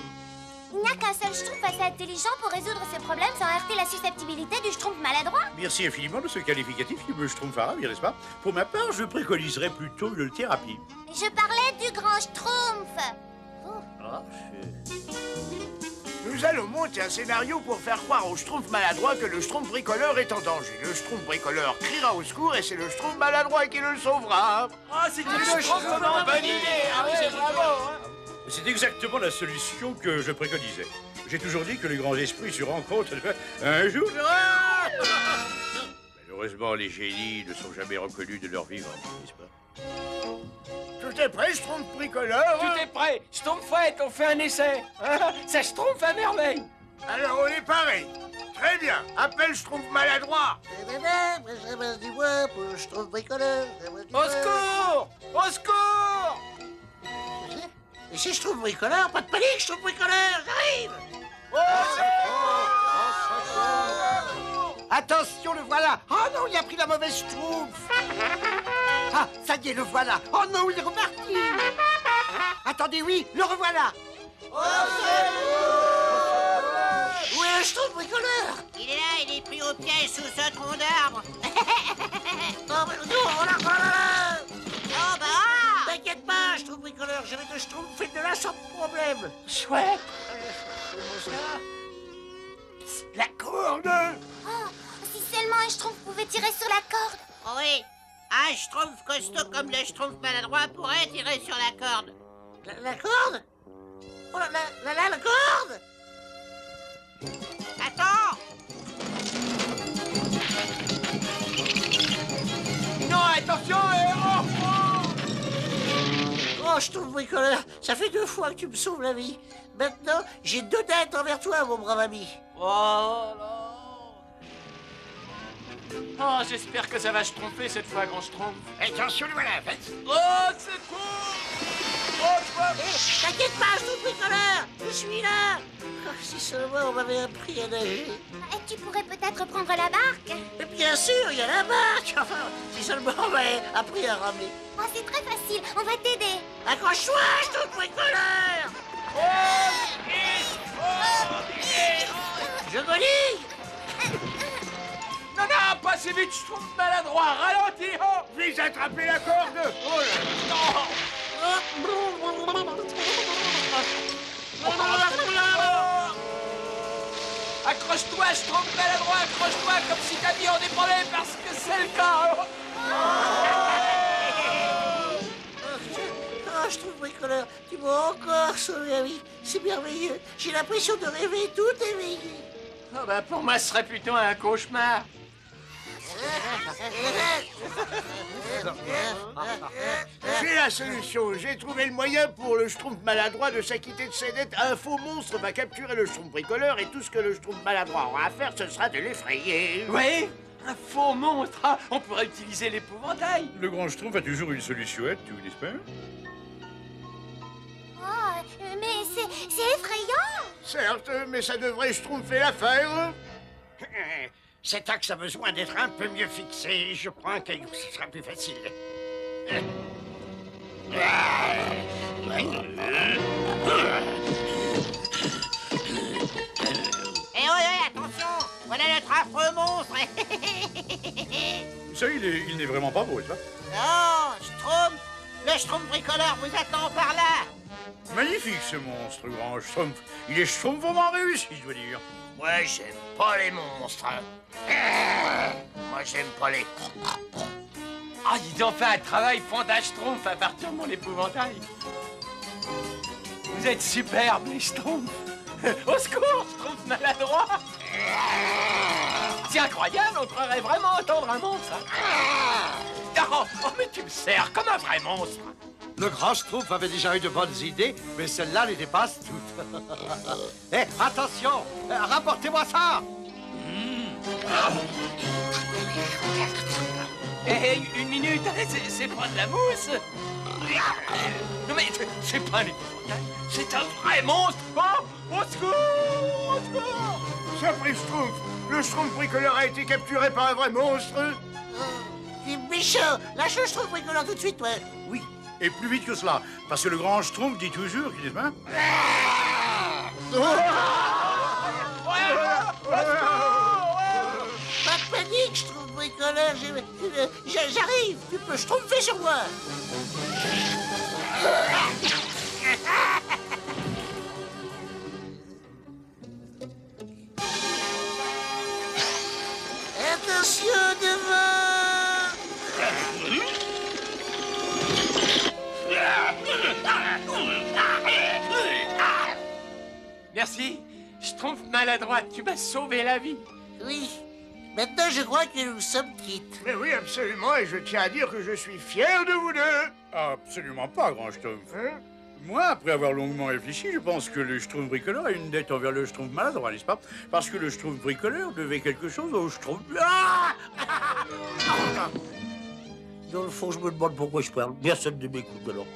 Il n'y a qu'un seul schtroumpf assez intelligent pour résoudre ces problèmes sans heurter la susceptibilité du schtroumpf maladroit. Merci infiniment de ce qualificatif qui me schtroumpfera, n'est-ce pas? Pour ma part, je préconiserais plutôt une thérapie. Je parlais du grand schtroumpf. Nous allons monter un scénario pour faire croire au schtroumpf maladroit que le schtroumpf bricoleur est en danger. Le schtroumpf bricoleur criera au secours et c'est le schtroumpf maladroit qui le sauvera. Ah, c'est une bonne idée. Ah oui, c'est bravo. C'est exactement la solution que je préconisais. J'ai toujours dit que les grands esprits se rencontrent un jour. Ah Malheureusement, les génies ne sont jamais reconnus de leur vivant, n'est-ce pas? Tout est prêt, schtroumpf bricoleur? Tout est prêt. Schtroumpfette, on fait un essai. Ça schtroumpf à merveille. Alors, on est paré. Très bien. Appelle schtroumpf maladroit. Je ramasse du bois pour le schtroumpf bricoleur. Au secours! Au secours! Mais si je trouve bricoleur, pas de panique, je trouve bricoleur, j'arrive. Attention, le voilà. Oh non, il a pris la mauvaise schtroumpf. Ah, ça y est, le voilà. Oh non, il est reparti. Attendez, oui, le revoilà. Où est le schtroumpf bricoleur? Il est là, il est pris au piège sous ce tronc d'arbre. Oh, mais nous, on l'a là. Oh bah! T'inquiète pas, je trouve bricoleur, je vais te schtroumpfer de là sans problème. Chouette. La corde. Oh, si seulement un schtroumpf pouvait tirer sur la corde. Oh oui, un schtroumpf costaud comme le schtroumpf maladroit pourrait tirer sur la corde. La corde? Oh la corde? Attends! Non, attention! Oh, je trouve bricoleur, ça fait 2 fois que tu me sauves la vie. Maintenant, j'ai 2 dettes envers toi, mon brave ami. Oh là! Oh, j'espère que ça va se tromper cette fois, grand schtroumpf. Attention, le voilà, faites. Oh, c'est cool! Oh, t'inquiète pas, je trouve bricoleur, je suis là. Oh, si seulement on m'avait appris à nager. Et tu pourrais peut-être prendre la barque. Mais bien sûr, il y a la barque. Enfin, si seulement on m'avait appris à ramer. Oh, c'est très facile, on va t'aider. Accroche-toi, je trouve bricoleur. Je golie. Non, pas si vite, je trouve maladroit. Ralentis, oh! Vise attraper la corde. Oh là. Non! Accroche-toi, je trouve maladroit, accroche-toi comme si ta vie en dépendait parce que c'est le cas. Oh, je trouve bricoleur, tu m'as encore sauvé la vie. C'est merveilleux. J'ai l'impression de rêver tout éveillé. Oh bah pour moi, ce serait plutôt un cauchemar. J'ai la solution. J'ai trouvé le moyen pour le schtroumpf maladroit de s'acquitter de ses dettes. Un faux monstre va capturer le schtroumpf bricoleur et tout ce que le schtroumpf maladroit aura à faire, ce sera de l'effrayer. Oui, un faux monstre. Ah, on pourrait utiliser l'épouvantail. Le grand schtroumpf a toujours une solution, tu n'est-ce pas? Oh, mais c'est effrayant. Certes, mais ça devrait schtroumpfer l'affaire. Cet axe a besoin d'être un peu mieux fixé. Je prends un caillou, ce sera plus facile. Eh ouais, attention! Voilà notre affreux monstre! Ça, il n'est vraiment pas beau, n'est-ce pas? Non, Schtroumpf! Le Schtroumpf bricoleur vous attend par là! Magnifique, ce monstre, grand schtroumpf. Il est schtroumpfement réussi, je dois dire. Moi, j'aime pas les monstres. Moi, j'aime pas les... Ah, ils ont fait un travail fondage schtroumpf à partir de mon épouvantail. Vous êtes superbes, les schtroumpfs. Au secours, schtroumpf maladroit. C'est incroyable, on croirait vraiment entendre un monstre. Oh, mais tu me sers comme un vrai monstre. Le grand Schtroumpf avait déjà eu de bonnes idées, mais celle-là les dépasse toutes. Eh, attention, rapportez-moi ça. Hé, une minute, c'est pas de la mousse. Non mais c'est pas un épouvantail, c'est un vrai monstre. Oh, au secours, au secours. Surprise Schtroumpf, le Schtroumpf bricoleur a été capturé par un vrai monstre. Tu méchant. Lâche le Schtroumpf bricoleur tout de suite, ouais. Oui, et plus vite que cela, parce que le grand Schtroumpf dit toujours qu'il est bien. Pas de panique, Schtroumpf bricoleur. J'arrive. Tu peux Schtroumpfer sur moi. Attention devant. Merci, Schtroumpf maladroite, tu m'as sauvé la vie. Oui. Maintenant, je crois que nous sommes quittes. Mais oui, absolument, et je tiens à dire que je suis fier de vous deux. Absolument pas, grand Schtroumpf. Moi, après avoir longuement réfléchi, je pense que le Schtroumpf bricoleur a une dette envers le Schtroumpf maladroit, n'est-ce pas? Parce que le Schtroumpf bricoleur devait quelque chose au Schtroumpf... Dans le fond, je me demande pourquoi je parle. Personne ne m'écoute alors.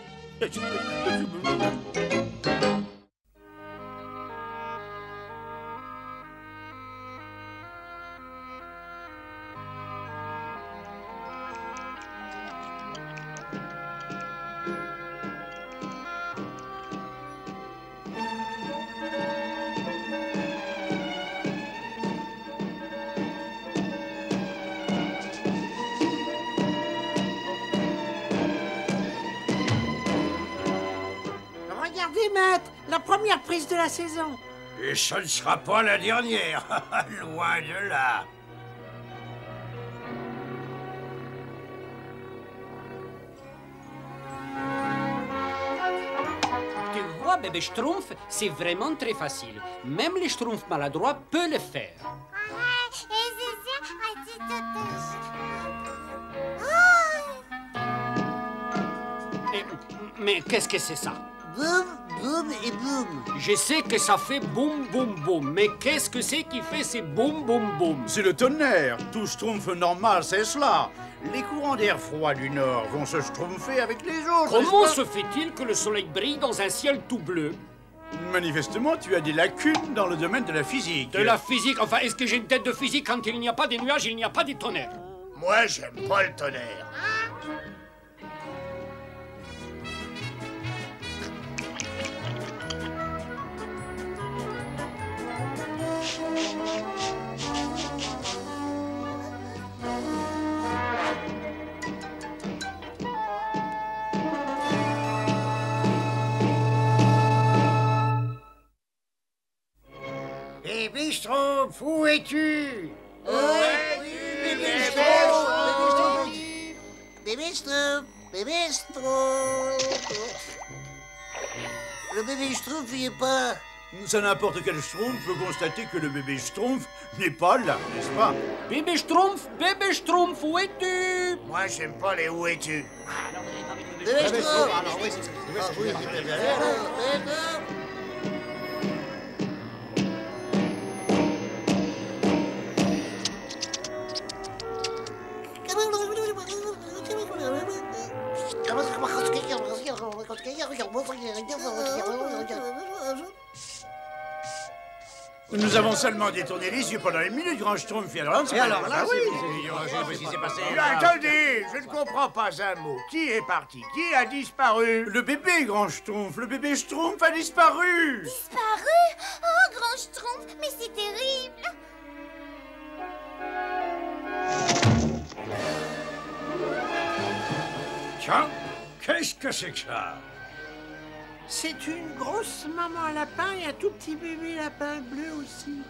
Regardez, maître, la première prise de la saison. Et ce ne sera pas la dernière, loin de là. Tu vois, bébé Schtroumpf, c'est vraiment très facile. Même les Schtroumpfs maladroits peuvent le faire. Mais qu'est-ce que c'est ça? Boum, boum et boum. Je sais que ça fait boum, boum, boum, mais qu'est-ce que c'est qui fait ces boum, boum, boum? C'est le tonnerre. Tout Schtroumpf normal, c'est cela. Les courants d'air froid du nord vont se schtroumpfer avec les autres. Comment se fait-il que le soleil brille dans un ciel tout bleu? Manifestement, tu as des lacunes dans le domaine de la physique. De la physique? Enfin, est-ce que j'ai une tête de physique? Quand il n'y a pas de nuages, il n'y a pas de tonnerre. Moi, j'aime pas le tonnerre. Bébé Schtroumpf, où es-tu? Bébé Schtroumpf. Bébé Schtroumpf. Bébé Schtroumpf. Le bébé Schtroumpf, il est pas... Ça, n'importe quel Schtroumpf peut constater que le bébé Schtroumpf n'est pas là, n'est-ce pas? Bébé Schtroumpf, où es-tu? Moi, j'aime pas les où es-tu. Bébé Schtroumpf. Nous avons seulement détourné les yeux pendant une minute, grand Schtroumpf. Et alors là, oui. qu'est-ce qui s'est passé? Attendez, je ne comprends pas un mot. Qui est parti? Qui a disparu? Le bébé, grand Schtroumpf. Le bébé Schtroumpf a disparu. Disparu? Oh, grand Schtroumpf, mais c'est terrible. Tiens, qu'est-ce que c'est que ça? C'est une grosse maman lapin et un tout petit bébé lapin bleu aussi.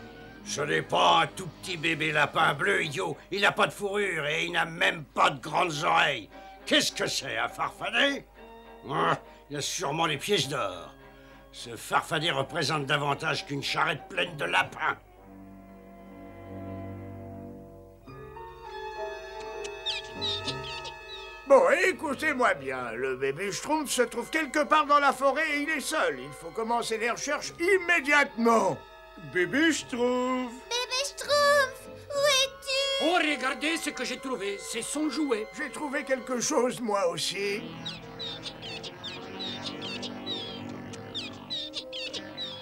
Ce n'est pas un tout petit bébé lapin bleu, idiot. Il n'a pas de fourrure et il n'a même pas de grandes oreilles. Qu'est-ce que c'est, un farfadet? Il a sûrement les pièces d'or. Ce farfadet représente davantage qu'une charrette pleine de lapins. Bon, écoutez-moi bien. Le bébé Schtroumpf se trouve quelque part dans la forêt et il est seul. Il faut commencer les recherches immédiatement. Bébé Schtroumpf. Bébé Schtroumpf, où es-tu? Oh, regardez ce que j'ai trouvé. C'est son jouet. J'ai trouvé quelque chose, moi aussi.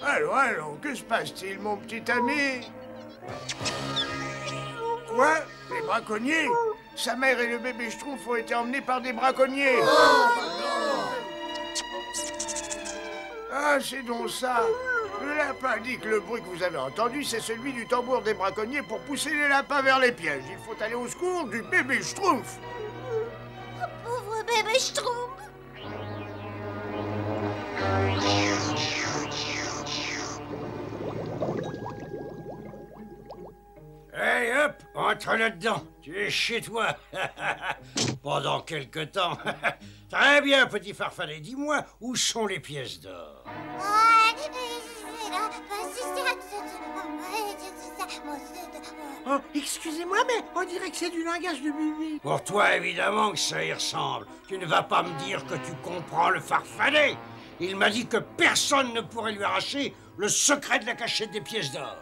Allons, allons, que se passe-t-il, mon petit ami? Quoi? Les braconniers? Sa mère et le bébé Schtroumpf ont été emmenés par des braconniers. Ah, c'est donc ça. Le lapin dit que le bruit que vous avez entendu, c'est celui du tambour des braconniers pour pousser les lapins vers les pièges. Il faut aller au secours du bébé Schtroumpf. Oh, pauvre bébé Schtroumpf. Hey, hop, entre là-dedans. Tu es chez toi. Pendant quelque temps. Très bien, petit farfadet. Dis-moi, où sont les pièces d'or? Oh, excusez-moi, mais on dirait que c'est du langage de bébé. Pour toi, évidemment que ça y ressemble. Tu ne vas pas me dire que tu comprends le farfadet. Il m'a dit que personne ne pourrait lui arracher le secret de la cachette des pièces d'or.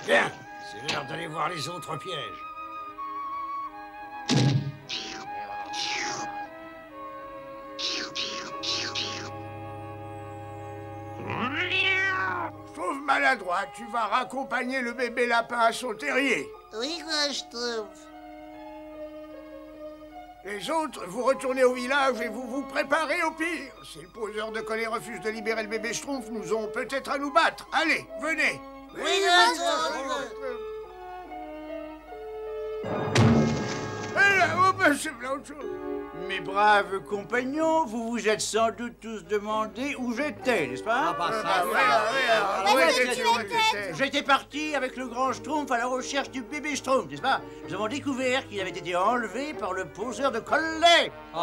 Bien, c'est l'heure d'aller voir les autres pièges. Trouve maladroit, tu vas raccompagner le bébé lapin à son terrier. Oui, Schtroumpf. Les autres, vous retournez au village et vous vous préparez au pire. Si le poseur de collet refuse de libérer le bébé Schtroumpf, nous aurons peut-être à nous battre. Allez, venez. Oui, Oh, ben, c'est plein autre chose. Mes braves compagnons, vous vous êtes sans doute tous demandé où j'étais, n'est-ce pas? J'étais parti avec le grand Schtroumpf à la recherche du bébé Schtroumpf, n'est-ce pas? Nous avons découvert qu'il avait été enlevé par le poseur de collet. Oh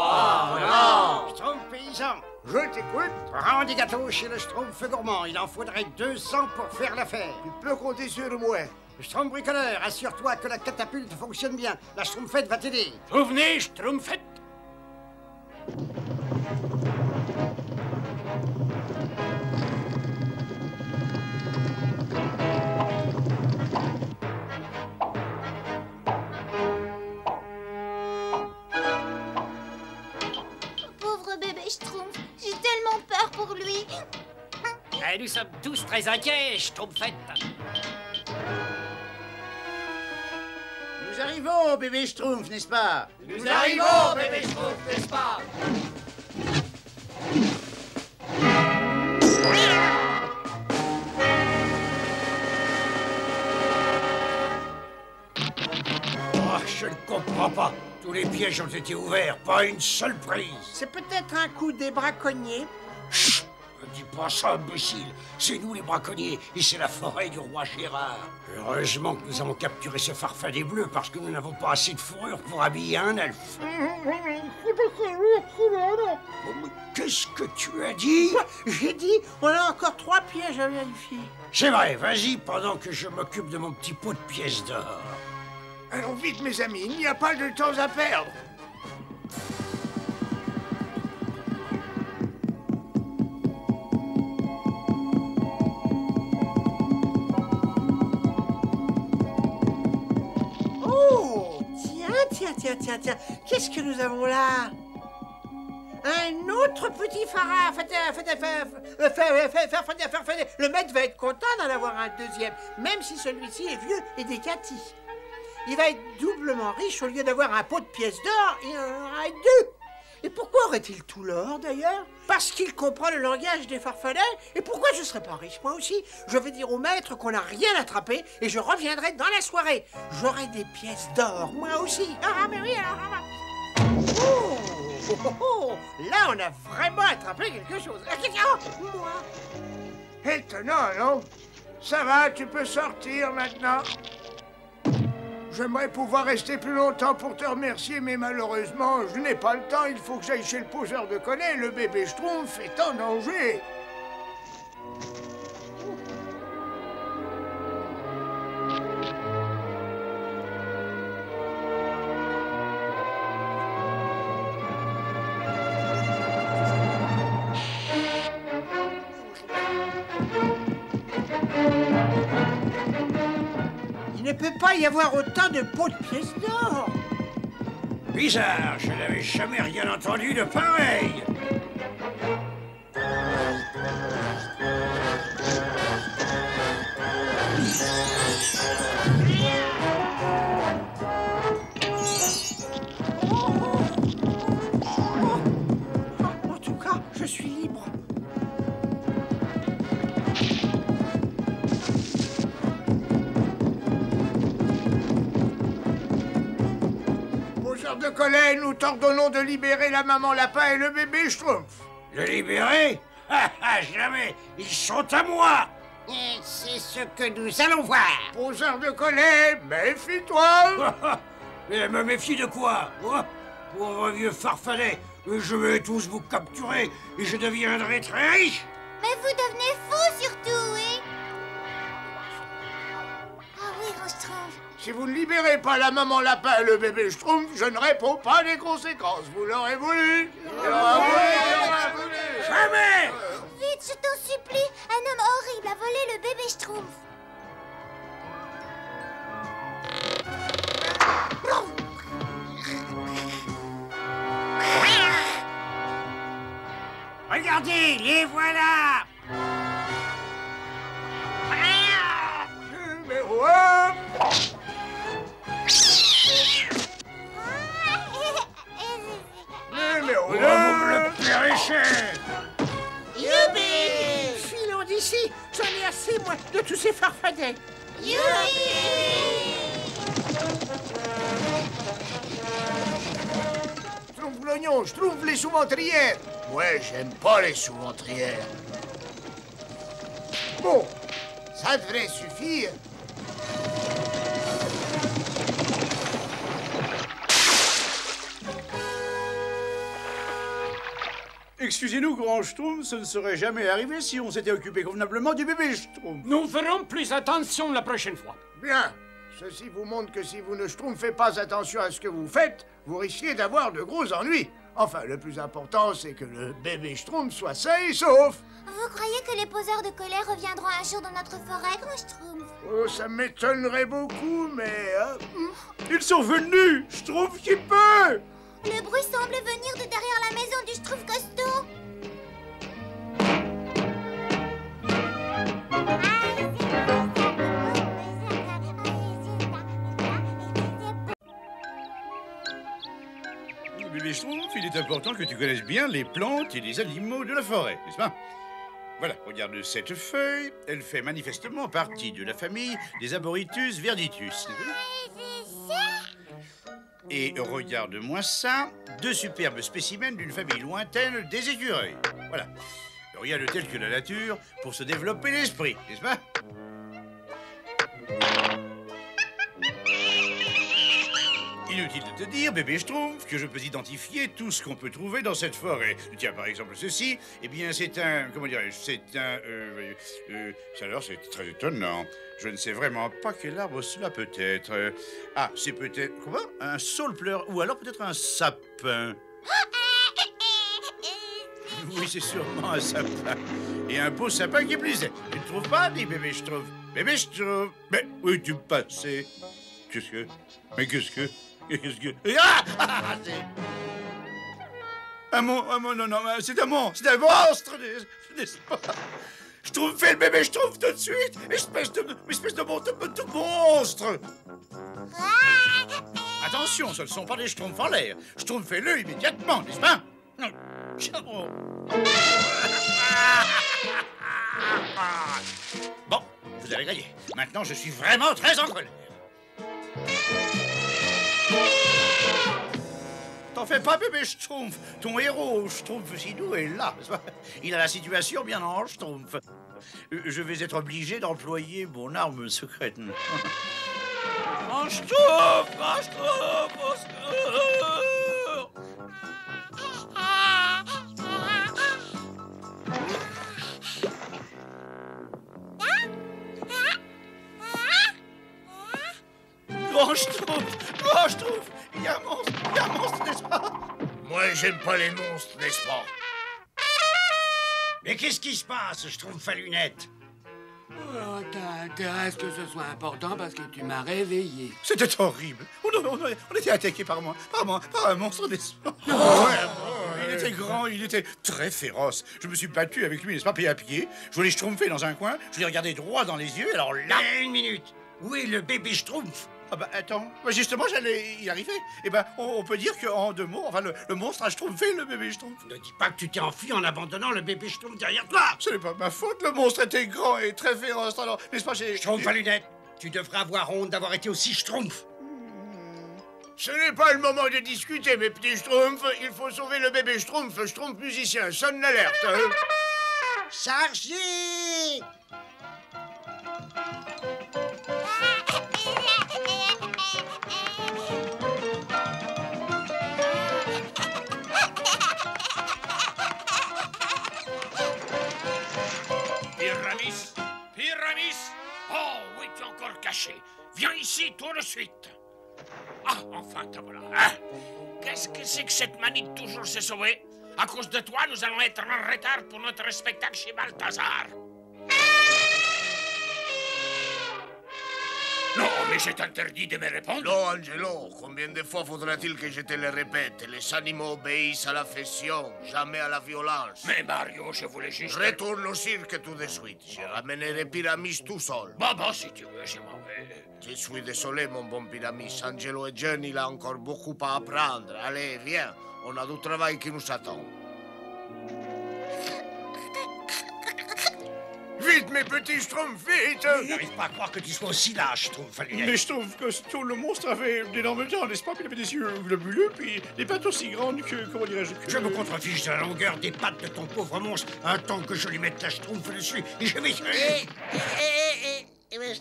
non! Schtroumpf paysan, je t'écoute. Rends des gâteaux chez le Schtroumpf gourmand. Il en faudrait 200 pour faire l'affaire. Tu peux compter sur moi. Schtroumpf bricoleur, assure-toi que la catapulte fonctionne bien. La Schtroumpfette va t'aider. Vous venez, Schtroumpfette? Pauvre bébé Schtroumpf, j'ai tellement peur pour lui. Nous sommes tous très inquiets, Schtroumpfette. Nous arrivons, bébé Schtroumpf, n'est-ce pas? Nous arrivons, bébé Schtroumpf, n'est-ce pas? Oh, je ne comprends pas. Tous les pièges ont été ouverts, pas une seule prise. C'est peut-être un coup des braconniers. Chut! Ne dis pas ça, imbécile. C'est nous les braconniers, et c'est la forêt du roi Gérard. Heureusement que nous avons capturé ce farfadet bleu, parce que nous n'avons pas assez de fourrure pour habiller un elfe. Oh, mais qu'est-ce que tu as dit? J'ai dit, on a encore 3 pièges à vérifier. C'est vrai, vas-y, pendant que je m'occupe de mon petit pot de pièces d'or. Allons vite, mes amis, il n'y a pas de temps à perdre. Oh, tiens, qu'est-ce que nous avons là? Un autre petit phara. Le maître va être content d'en avoir un deuxième, même si celui-ci est vieux et décati. Il va être doublement riche au lieu d'avoir un pot de pièces d'or, il en aura 2. Et pourquoi aurait-il tout l'or d'ailleurs? Parce qu'il comprend le langage des farfadets. Et pourquoi je ne serais pas riche moi aussi? Je vais dire au maître qu'on n'a rien attrapé et je reviendrai dans la soirée. J'aurai des pièces d'or moi aussi. Ah mais oui alors. Là on a vraiment attrapé quelque chose. Moi. Étonnant, non? Ça va, tu peux sortir maintenant. J'aimerais pouvoir rester plus longtemps pour te remercier, mais malheureusement, je n'ai pas le temps. Il faut que j'aille chez le poseur de collet. Le bébé Schtroumpf est en danger. peut pas y avoir autant de pots de pièces d'or. Bizarre, je n'avais jamais rien entendu de pareil. En tout cas, je suis libre. Poseur de collet, nous t'ordonnons de libérer la maman lapin et le bébé Schtroumpf. Le libérer? Jamais. Ils sont à moi. C'est ce que nous allons voir. Poseur de collet, méfie-toi. Mais me méfie de quoi? Pauvre vieux farfadet, je vais tous vous capturer et je deviendrai très riche. Mais vous devenez fou surtout, oui. Ah oui, Grand Schtroumpf. Si vous ne libérez pas la maman lapin et le bébé Schtroumpf, je ne réponds pas des conséquences. Vous l'aurez voulu. Jamais. Vite, je t'en supplie. Un homme horrible a volé le bébé Schtroumpf. Regardez, les voilà. Numéro 1. Numéro 2. Vous me le périchez. Youpi! Filons d'ici. J'en ai assez, moi, de tous ces farfadets. Schtroumpf l'oignon, Schtroumpf les sous-ventrières. Ouais, j'aime pas les sous-ventrières. Bon, ça devrait suffire. Excusez-nous, Grand Schtroumpf, ce ne serait jamais arrivé si on s'était occupé convenablement du bébé Schtroumpf. Nous ferons plus attention la prochaine fois. Bien. Ceci vous montre que si vous ne schtroumpfez pas attention à ce que vous faites, vous risquez d'avoir de gros ennuis. Enfin, le plus important, c'est que le bébé Schtroumpf soit sain et sauf. Vous croyez que les poseurs de colère reviendront un jour dans notre forêt, Grand Schtroumpf? Oh, ça m'étonnerait beaucoup, mais... Ils sont venus. Schtroumpf qui peut. Le bruit semble venir de derrière la maison du Schtroumpf costaud. Bébé Schtroumpf, il est important que tu connaisses bien les plantes et les animaux de la forêt, n'est-ce pas? Voilà, regarde cette feuille. Elle fait manifestement partie de la famille des Arboretus verditus. Et regarde-moi ça, deux superbes spécimens d'une famille lointaine des écureuils. Voilà. Rien de tel que la nature pour se développer l'esprit, n'est-ce pas? Inutile de te dire, bébé Schtroumpf, que je peux identifier tout ce qu'on peut trouver dans cette forêt. Tiens, par exemple, ceci, eh bien, c'est un... Comment dirais-je? C'est un... alors, c'est très étonnant. Je ne sais vraiment pas quel arbre cela peut être. Ah, c'est peut-être... Comment? Un saule-pleure, ou alors peut-être un sapin. Oui, c'est sûrement un sapin. Et un beau sapin qui plus est. Tu ne trouves pas, dit bébé Schtroumpf? Bébé Schtroumpf. Mais oui, tu me passais. Qu'est-ce que... Mais qu'est-ce que... Qu'est-ce que... Ah, c'est... Un monstre, non, c'est un monstre, n'est-ce pas? Je trouve fait le bébé, je trouve tout de suite, espèce de monstre. Attention, ce ne sont pas des schtroumpfs en l'air. Schtroumpfez-le immédiatement, n'est-ce pas? Bon, vous avez gagné. Maintenant, je suis vraiment très en colère. T'en fais pas, bébé Schtroumpf. Ton héros, Schtroumpf Sidou, est là. Il a la situation bien en Schtroumpf. Je vais être obligé d'employer mon arme secrète. En Schtroumpf, en Schtroumpf, en Schtroumpf. Grand Schtroumpf, il y a un monstre, n'est-ce pas? Moi, j'aime pas les monstres, n'est-ce pas? Mais qu'est-ce qui se passe, Schtroumpf à lunettes? Oh, t'as intérêt à ce que ce soit important parce que tu m'as réveillé. C'était horrible. On était attaqué par un monstre d'espace. Il était grand, il était très féroce. Je me suis battu avec lui, n'est-ce pas, pied à pied. Je voulais schtroumpfer dans un coin, je l'ai regardé droit dans les yeux, alors là... Une minute. Où est le bébé schtroumpf? Ah bah attends, bah justement j'allais y arriver. Eh ben on peut dire qu'en 2 mots, enfin le monstre a schtroumpfé le bébé schtroumpf. Ne dis pas que tu t'es enfui en abandonnant le bébé schtroumpf derrière toi. Ce n'est pas ma faute, le monstre était grand et très féroce, alors n'est-ce pas j'ai... Schtroumpf à lunettes, tu devrais avoir honte d'avoir été aussi schtroumpf. Ce n'est pas le moment de discuter, mes petits schtroumpfs. Il faut sauver le bébé schtroumpf, schtroumpf musicien. Sonne l'alerte. Chargez! Pyramis! Pyramis! Oh, où es-tu encore caché? Viens ici tout de suite! Ah, enfin, te voilà. Hein? Qu'est-ce que c'est que cette manie de toujours se sauver? À cause de toi, nous allons être en retard pour notre spectacle chez Balthazar. Non, mais je t'interdis de me répondre. Non, Angelo, combien de fois faudra-t-il que je te le répète? Les animaux obéissent à l'affection, jamais à la violence. Mais Mario, je voulais juste... Retourne au cirque tout de suite. Je ramènerai Pyramis tout seul. Bon, si tu veux, je m'en vais. Je suis désolé, mon bon Pyramis. Angelo est jeune, il a encore beaucoup à apprendre. Allez, viens, on a du travail qui nous attend. Vite, mes petits schtroumpfs, vite! Je n'arrive pas à croire que tu sois aussi lâche, schtroumpf à lunettes. Mais je trouve que le monstre avait d'énormes dents, n'est-ce pas? Puis il avait des yeux globuleux, puis des pattes aussi grandes que, comment dirais-je... Je me contrefiche de la longueur des pattes de ton pauvre monstre. Attends que je lui mette la schtroumpf dessus et je vais... Eh ben,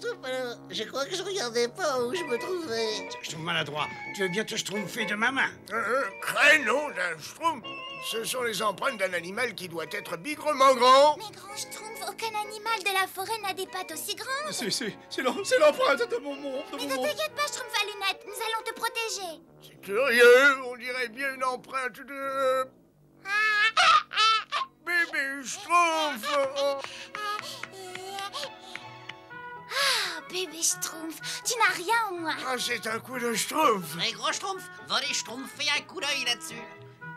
je crois que je regardais pas où je me trouvais. Schtroumpf maladroit, tu veux bien te schtroumpfer de ma main? Créneau d'un schtroumpf. Ce sont les empreintes d'un animal qui doit être bigrement grand. Mais grand schtroumpf, aucun animal de la forêt n'a des pattes aussi grandes. C'est l'empreinte de mon monstre. Mais ne t'inquiète pas, schtroumpf à lunettes, nous allons te protéger. C'est curieux, on dirait bien une empreinte de... Bébé schtroumpf. Ah, bébé schtroumpf, tu n'as rien en moi. Ah, c'est un coup de schtroumpf. Mais gros schtroumpf, va les schtroumpfer un coup d'œil là-dessus.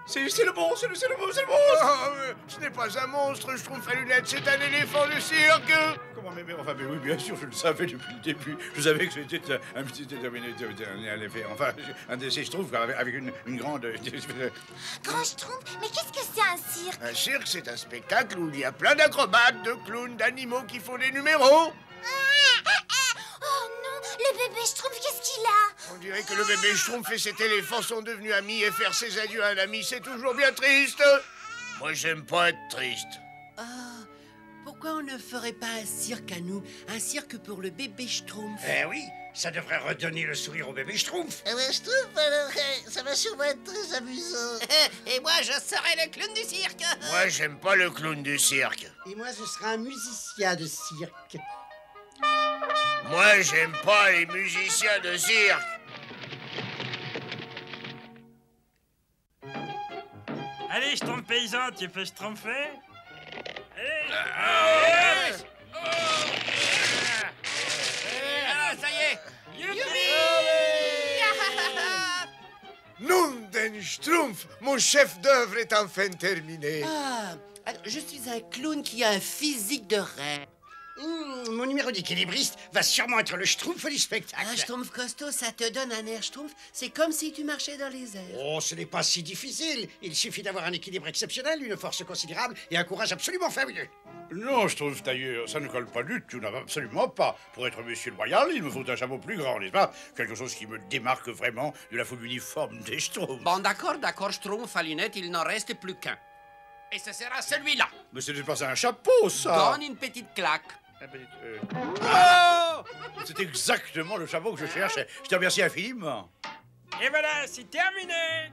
C'est le monstre, c'est le monstre. Ah, ce n'est pas un monstre, schtroumpf à lunettes, c'est un éléphant de cirque. Comment, mais oui, bien sûr, je le savais depuis le début. Je savais que c'était un petit... Enfin, un de ces schtroumpfs avec une grande... Grand schtroumpf, mais qu'est-ce que c'est un cirque? Un cirque, c'est un spectacle où il y a plein d'acrobates, de clowns, d'animaux qui font des numéros. Oh non, le bébé schtroumpf, qu'est-ce qu'il a? On dirait que le bébé schtroumpf et cet éléphant sont devenus amis et faire ses adieux à un ami, c'est toujours bien triste. Moi, j'aime pas être triste. Ah, pourquoi on ne ferait pas un cirque à nous? Un cirque pour le bébé schtroumpf? Eh oui, ça devrait redonner le sourire au bébé schtroumpf. Eh ben, schtroumpf, alors, ça va sûrement être très amusant. Et moi, je serai le clown du cirque. Moi, j'aime pas le clown du cirque. Et moi, ce sera un musicien de cirque. Moi, j'aime pas les musiciens de cirque. Allez, schtroumpf paysan, tu peux schtroumpfer? Ça y est. Nom d'un schtroumpf, mon chef d'œuvre est enfin terminé. Ah, je suis un clown qui a un physique de rêve. Mon numéro d'équilibriste va sûrement être le schtroumpf du spectacle. Un schtroumpf costaud, ça te donne un air schtroumpf. C'est comme si tu marchais dans les airs. Oh, ce n'est pas si difficile. Il suffit d'avoir un équilibre exceptionnel, une force considérable et un courage absolument fabuleux. Non, je trouve d'ailleurs, ça ne colle pas du tout, absolument pas. Pour être monsieur le royal, il me faut un chapeau plus grand, n'est-ce pas? Quelque chose qui me démarque vraiment de la foule uniforme des schtroumpfs. Bon, d'accord, schtroumpf à lunettes, il n'en reste plus qu'un. Et ce sera celui-là. Mais ce n'est pas un chapeau, ça. Donne une petite claque. Oh! C'est exactement le chapeau que je cherchais. Je te remercie infiniment. Et voilà, c'est terminé.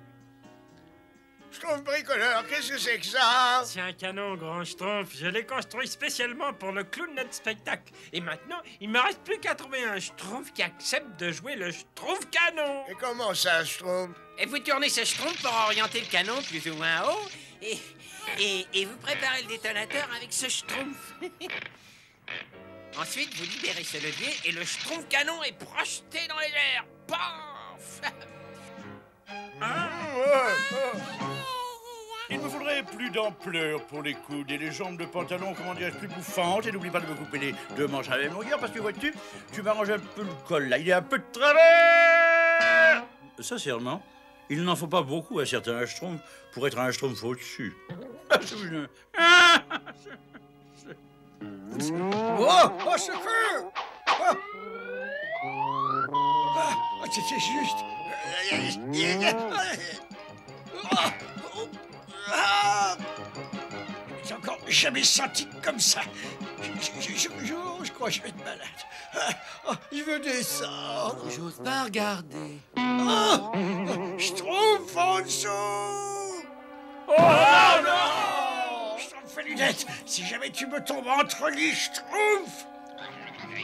Schtroumpf bricoleur, qu'est-ce que c'est que ça? C'est un canon, grand schtroumpf. Je l'ai construit spécialement pour le clown notre spectacle. Et maintenant, il me reste plus qu'à trouver un schtroumpf qui accepte de jouer le schtroumpf canon. Et comment ça, schtroumpf? Et vous tournez ce schtroumpf pour orienter le canon plus ou moins haut. Et vous préparez le détonateur avec ce schtroumpf. Ensuite, vous libérez ce levier et le Schtroumpf canon est projeté dans les airs. Paf! Il me faudrait plus d'ampleur pour les coudes et les jambes de pantalon, comment dirais-je, plus bouffantes. Et n'oublie pas de me couper les deux manches à la même longueur, parce que vois-tu, tu m'arranges un peu le col, là. Il est un peu de travers. Sincèrement, il n'en faut pas beaucoup à certains Schtroumpfs pour être un Schtroumpf au-dessus. Oh, secours! C'est juste. J'ai encore jamais senti comme ça. Je crois que je vais être malade. Je veux descendre. J'ose pas regarder. Schtroumpf en dessous. Oh non! Schtroumpf et lunettes, si jamais tu me tombes entre les Schtroumpfs.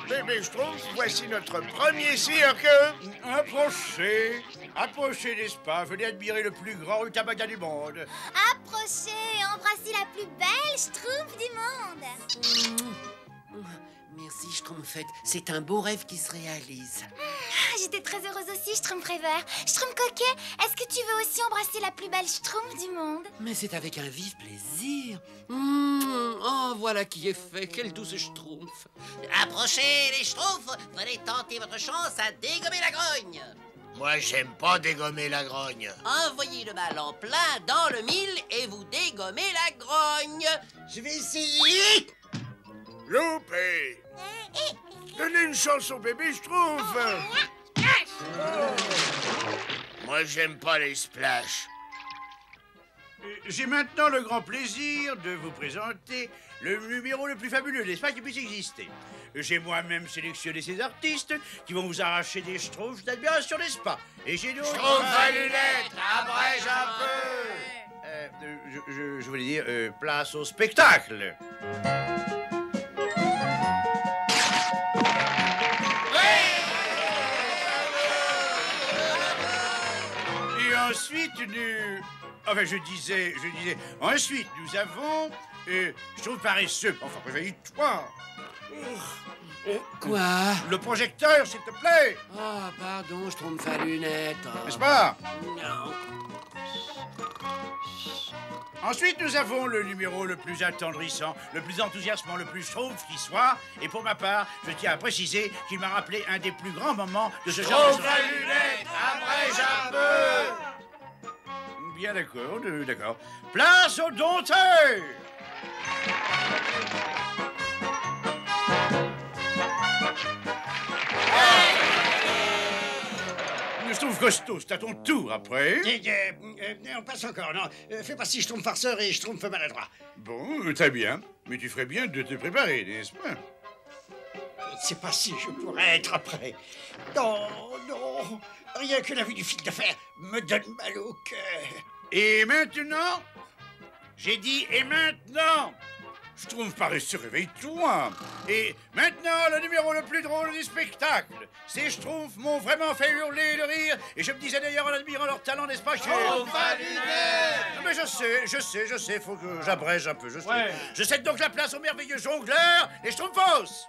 Bébé Schtroumpf, voici notre premier cirque. Approchez, approchez, n'est-ce pas? Venez admirer le plus grand rutabaga du monde. Approchez et embrassez la plus belle Schtroumpf du monde. Merci, Schtroumpfette. C'est un beau rêve qui se réalise. J'étais très heureuse aussi, Schtroumpf rêveur. Schtroumpf coquet, est-ce que tu veux aussi embrasser la plus belle Schtroumpf du monde? Mais c'est avec un vif plaisir. Oh, voilà qui est fait. Quelle douce Schtroumpf. Approchez les Schtroumpfs, venez tenter votre chance à dégommer la grogne. Moi, j'aime pas dégommer la grogne. Envoyez le bal en plein dans le mille et vous dégommez la grogne. Je vais essayer. Loupé. Donnez une chance au bébé Schtroumpf. Moi, j'aime pas les splash. J'ai maintenant le grand plaisir de vous présenter le numéro le plus fabuleux, n'est-ce pas, qui puisse exister. J'ai moi-même sélectionné ces artistes qui vont vous arracher des Schtroumpfs d'admiration, n'est-ce pas? Et j'ai d'autres... Schtroumpf à lunettes, abrège un peu. Je voulais dire, place au spectacle. Et ensuite, nous... Enfin, je disais... Ensuite, nous avons... Schtroumpf paresseux. Enfin, réveille-toi. Quoi? Le projecteur, s'il te plaît. Oh, pardon, Schtroumpf à lunettes. N'est-ce pas? Non. Ensuite, nous avons le numéro le plus attendrissant, le plus enthousiasmant, le plus Schtroumpf qui soit. Et pour ma part, je tiens à préciser qu'il m'a rappelé un des plus grands moments de ce genre de... Schtroumpf à lunettes, abrège un peu. Bien d'accord. Place au dompteur. Je trouve costaud, c'est à ton tour après. On passe encore, non. Fais pas si Schtroumpf farceur et Schtroumpf maladroit. Bon, très bien. Mais tu ferais bien de te préparer, n'est-ce pas? Je ne sais pas si je pourrais être prêt. Non. Rien que la vue du fil de fer me donne mal au cœur. Et maintenant? J'ai dit, et maintenant? Schtroumpf paresseux, réveille-toi. Et maintenant, le numéro le plus drôle du spectacle. Ces Schtroumpfs m'ont vraiment fait hurler de rire. Et je me disais d'ailleurs en admirant leur talent, n'est-ce pas? Schtroumpf à lunettes. Mais je sais, faut que j'abrège un peu, je sais. Ouais. Je cède donc la place aux merveilleux jongleurs, les Schtroumpfos.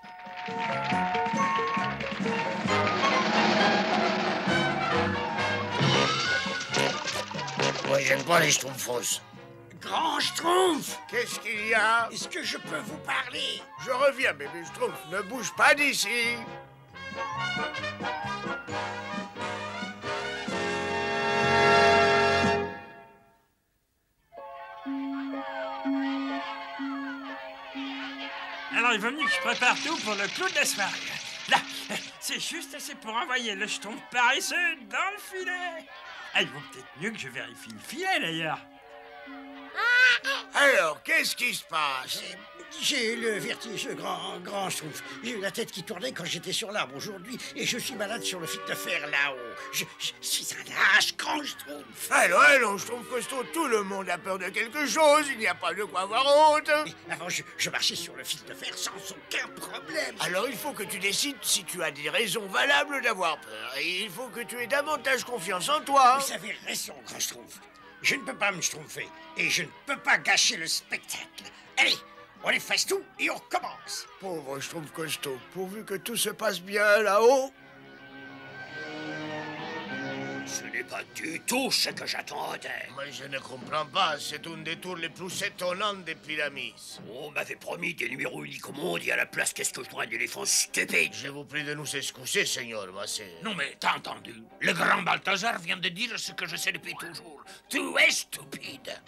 Moi, j'aime pas les Schtroumpfos. Grand Schtroumpf! Qu'est-ce qu'il y a? Est-ce que je peux vous parler? Je reviens, bébé Schtroumpf. Ne bouge pas d'ici. Alors, il vaut mieux que je prépare tout pour le clou de la soirée. Là, c'est juste assez pour envoyer le Schtroumpf paresseux dans le filet. Ah, il vaut peut-être mieux que je vérifie le filet, d'ailleurs. Alors, qu'est-ce qui se passe? J'ai eu le vertige, grand Schtroumpf. J'ai eu la tête qui tournait quand j'étais sur l'arbre aujourd'hui et je suis malade sur le fil de fer là-haut. Je suis un lâche, grand Schtroumpf. Alors, Schtroumpf costaud, tout le monde a peur de quelque chose. Il n'y a pas de quoi avoir honte. Mais avant, je marchais sur le fil de fer sans aucun problème. Alors, il faut que tu décides si tu as des raisons valables d'avoir peur. Et il faut que tu aies davantage confiance en toi. Vous avez raison, grand Schtroumpf. Je ne peux pas me schtroumpfer et je ne peux pas gâcher le spectacle. Allez, On efface tout et on recommence. Pauvre Schtroumpf costaud, pourvu que tout se passe bien là-haut. Ce n'est pas du tout ce que j'attendais. Mais je ne comprends pas, c'est un des tours les plus étonnants depuis la mise. On m'avait promis des numéros uniques au monde et à la place, qu'est-ce que je dois, un éléphant stupide? Je vous prie de nous excuser, Seigneur, moi c'est... Non mais t'as entendu? Le grand Balthazar vient de dire ce que je sais depuis toujours. Tu es stupide.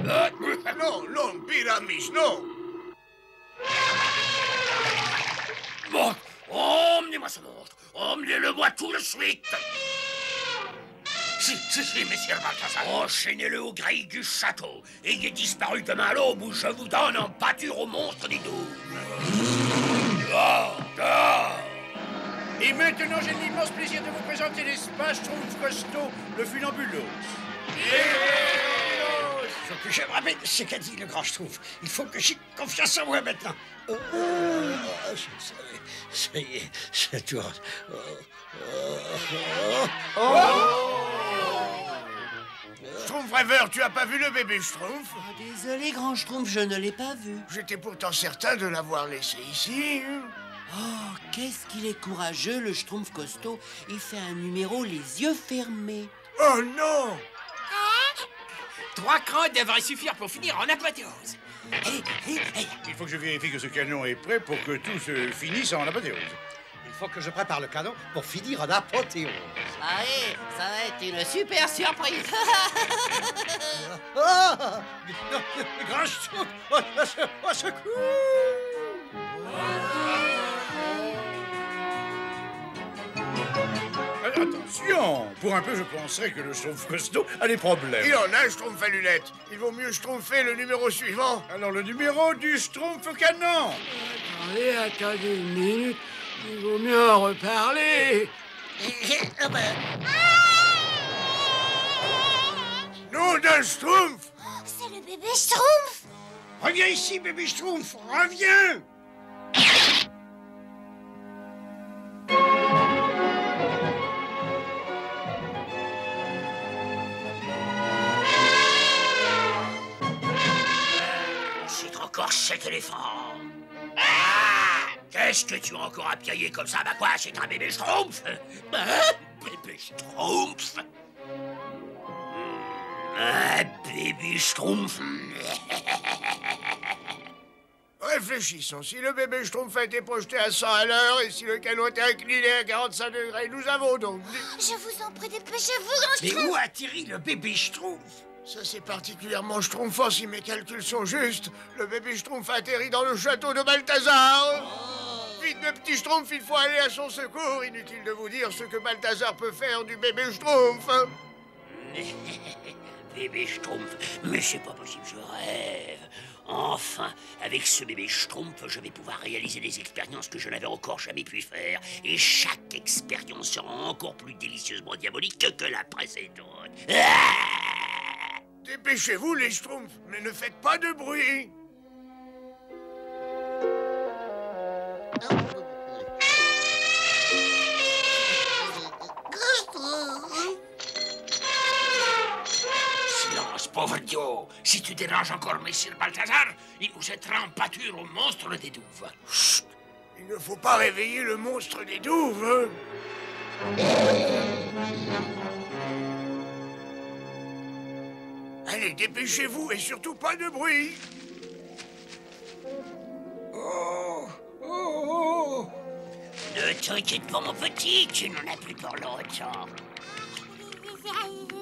Non, non, Pyramis, non. Bon, emmenez-moi ce monstre. Emmenez-le-moi tout de suite. Si, messire Balthazar. Enchaînez-le aux grilles du château. Ayez disparu demain à l'aube ou je vous donne en pâture au monstre des douves. Dehors. Et maintenant, j'ai l'immense plaisir de vous présenter l'espace Schtroumpf costaud, le funambulos. Il faut que je me rappelle ce qu'a dit le grand Schtroumpf. Il faut que j'ai confiance en moi maintenant. Ça y est, ça tourne. Schtroumpf rêveur, tu as pas vu le bébé Schtroumpf? Désolé, grand Schtroumpf, je ne l'ai pas vu. J'étais pourtant certain de l'avoir laissé ici. Oh, qu'est-ce qu'il est courageux, le Schtroumpf costaud. Il fait un numéro les yeux fermés. Oh non! 3 crans devraient suffire pour finir en apothéose. Il faut que je vérifie que ce canon est prêt pour que tout se finisse en apothéose. Il faut que je prépare le canon pour finir en apothéose. Allez, ça va être une super surprise. Le grand Schtroumpf, au secours! Attention! Pour un peu, je penserais que le Schtroumpf costaud a des problèmes. Il en a, Schtroumpf à lunettes. Il vaut mieux Schtroumpfer le numéro suivant. Alors, le numéro du Schtroumpf canon. Attendez une minute. Il vaut mieux en reparler. Nom d'un Schtroumpf! C'est le bébé Schtroumpf! Reviens ici, bébé Schtroumpf, reviens! C'est encore cet éléphant. Qu'est-ce que tu as encore à piailler comme ça? Bah quoi, c'est un bébé Schtroumpf? Bébé Schtroumpf? Un bébé Schtroumpf? Réfléchissons. Si le bébé Schtroumpf a été projeté à 100 à l'heure et si le canon était incliné à 45 degrés, nous avons donc... Je vous en prie, dépêchez-vous, grand Mais Schtroumpf! où atterrit le bébé Schtroumpf? Ça, c'est particulièrement Schtroumpfant si mes calculs sont justes. Le bébé Schtroumpf atterrit dans le château de Balthazar. Vite, le petit Schtroumpf, il faut aller à son secours. Inutile de vous dire ce que Balthazar peut faire du bébé Schtroumpf. Bébé Schtroumpf? Mais c'est pas possible, je rêve. Enfin, avec ce bébé Schtroumpf, je vais pouvoir réaliser des expériences que je n'avais encore jamais pu faire. Et chaque expérience sera encore plus délicieusement diabolique que la précédente. Dépêchez-vous, les Schtroumpfs, mais ne faites pas de bruit. Silence, pauvre idiot. Si tu déranges encore messire Balthazar, il nous jettera en pâture au monstre des douves. Chut! Il ne faut pas réveiller le monstre des douves. Allez, dépêchez-vous et surtout pas de bruit. Ne t'inquiète pas, mon petit, tu n'en as plus pour longtemps.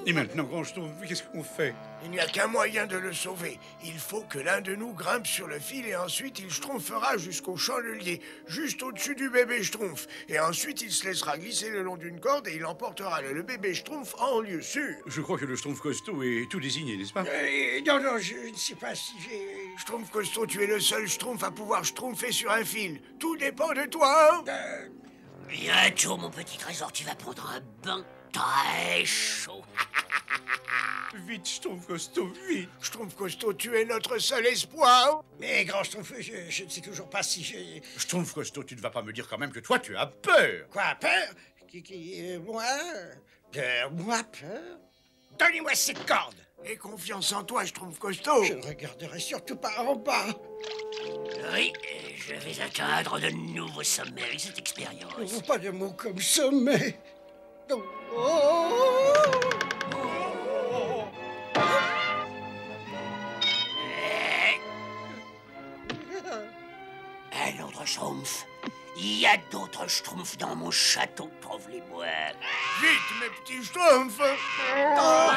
Et maintenant, grand Schtroumpf, qu'est-ce qu'on fait? Il n'y a qu'un moyen de le sauver. Il faut que l'un de nous grimpe sur le fil et ensuite il schtroumpfera jusqu'au chandelier, juste au-dessus du bébé Schtroumpf. Et ensuite il se laissera glisser le long d'une corde et il emportera le bébé Schtroumpf en lieu sûr. Je crois que le Schtroumpf costaud est tout désigné, n'est-ce pas? Non, je ne sais pas si j'ai... Schtroumpf costaud, tu es le seul Schtroumpf à pouvoir schtroumpfer sur un fil. Tout dépend de toi. Bientôt, mon petit trésor, tu vas prendre un bain très chaud. Vite, Schtroumpf costaud, vite. Schtroumpf costaud, tu es notre seul espoir. Mais grand Schtroumpf, je ne sais toujours pas si j'ai... Schtroumpf costaud, tu ne vas pas me dire quand même que toi, tu as peur. Quoi, peur? Moi? Moi, peur? Donnez-moi cette corde. Aie confiance en toi, Schtroumpf costaud. Je ne regarderai surtout pas en bas. Oui, je vais atteindre de nouveaux sommets avec cette expérience. Oh, pas de mots comme sommet. Oh, Un autre schtroumpf. Il y a d'autres schtroumpfs dans mon château, trouve-les-moi. Vite, mes petits schtroumpfs. Oh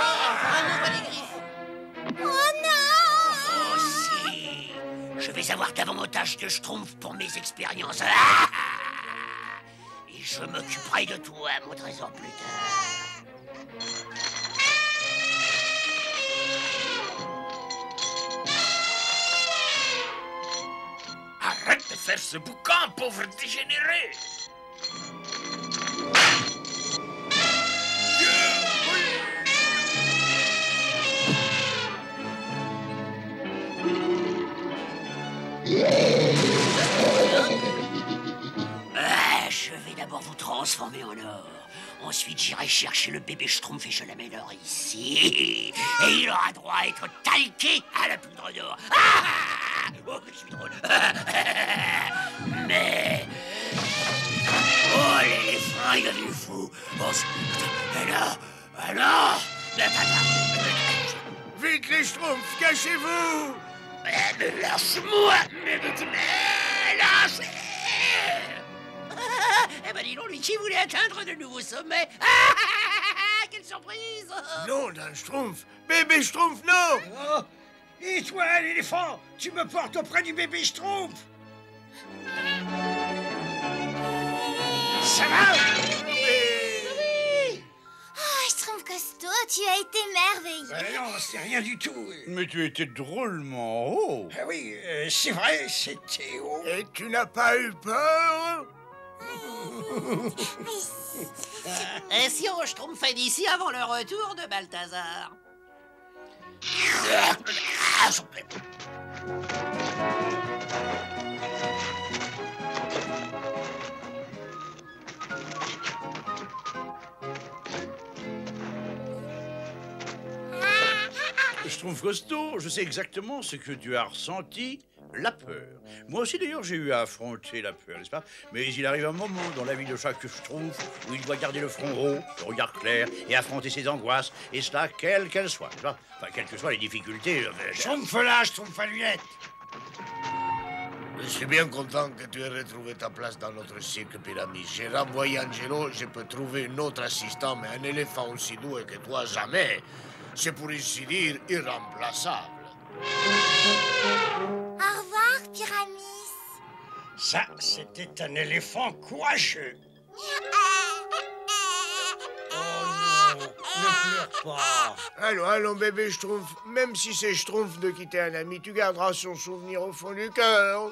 non! Aussi, je vais avoir davantage de schtroumpfs pour mes expériences. Et je m'occuperai de toi, mon trésor, plus tard. Arrête de faire ce boucan, pauvre dégénéré! Je vais d'abord vous transformer en or. Ensuite, j'irai chercher le bébé Schtroumpf et je l'amènerai ici. Et il aura droit à être talqué à la poudre d'or. Oh, je suis drôle. Mais... Oh, l'éléphant, il est devenu fou. Oh, non. Vite, les Schtroumpfs, cachez-vous. Mais lâche-moi. Mais lâche. Eh ben dis donc, lui qui voulait atteindre de nouveaux sommets. Quelle surprise. Non, d'un Schtroumpf. Bébé Schtroumpf, non. oh. Et toi, l'éléphant, tu me portes auprès du bébé Schtroumpf. Ça va? Oh, Schtroumpf costaud, tu as été merveilleux. Non, c'est rien du tout. Mais tu étais drôlement haut. Ah oui, c'est vrai, c'était haut. Et tu n'as pas eu peur? Et si on schtroumpfait d'ici avant le retour de Balthazar? Schtroumpf costaud, je sais exactement ce que tu as ressenti, la peur. Moi aussi, d'ailleurs, j'ai eu à affronter la peur, n'est-ce pas? Mais il arrive un moment dans la vie de chaque Schtroumpf où il doit garder le front haut, le regard clair et affronter ses angoisses, et cela, quelles qu'elles soient, n'est-ce pas? Enfin, quelles que soient les difficultés. Schtroumpf là, Schtroumpf à lunettes. Je suis bien content que tu aies retrouvé ta place dans notre cirque pyramide. J'ai renvoyé Angelo, je peux trouver un autre assistant, mais un éléphant aussi doué que toi, jamais. C'est pour ainsi dire irremplaçable. Au revoir, Pyramis. Ça, c'était un éléphant courageux. Oh non, ne pleure pas. Allons, bébé Schtroumpf. Même si c'est Schtroumpf de quitter un ami, tu garderas son souvenir au fond du cœur.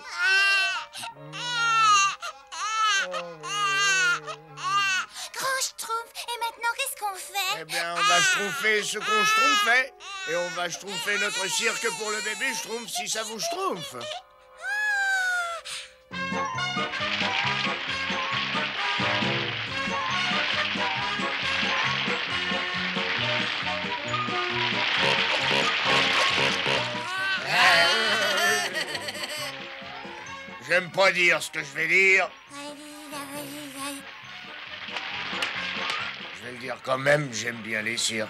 Grand Schtroumpf, et maintenant qu'est-ce qu'on fait? Eh bien, on va schtroumpfer ce qu'on schtroumpfait. Et on va schtroumpfer notre cirque pour le bébé Schtroumpf si ça vous schtroumpfe. J'aime pas dire ce que je vais dire. Je vais le dire quand même, j'aime bien les cirques.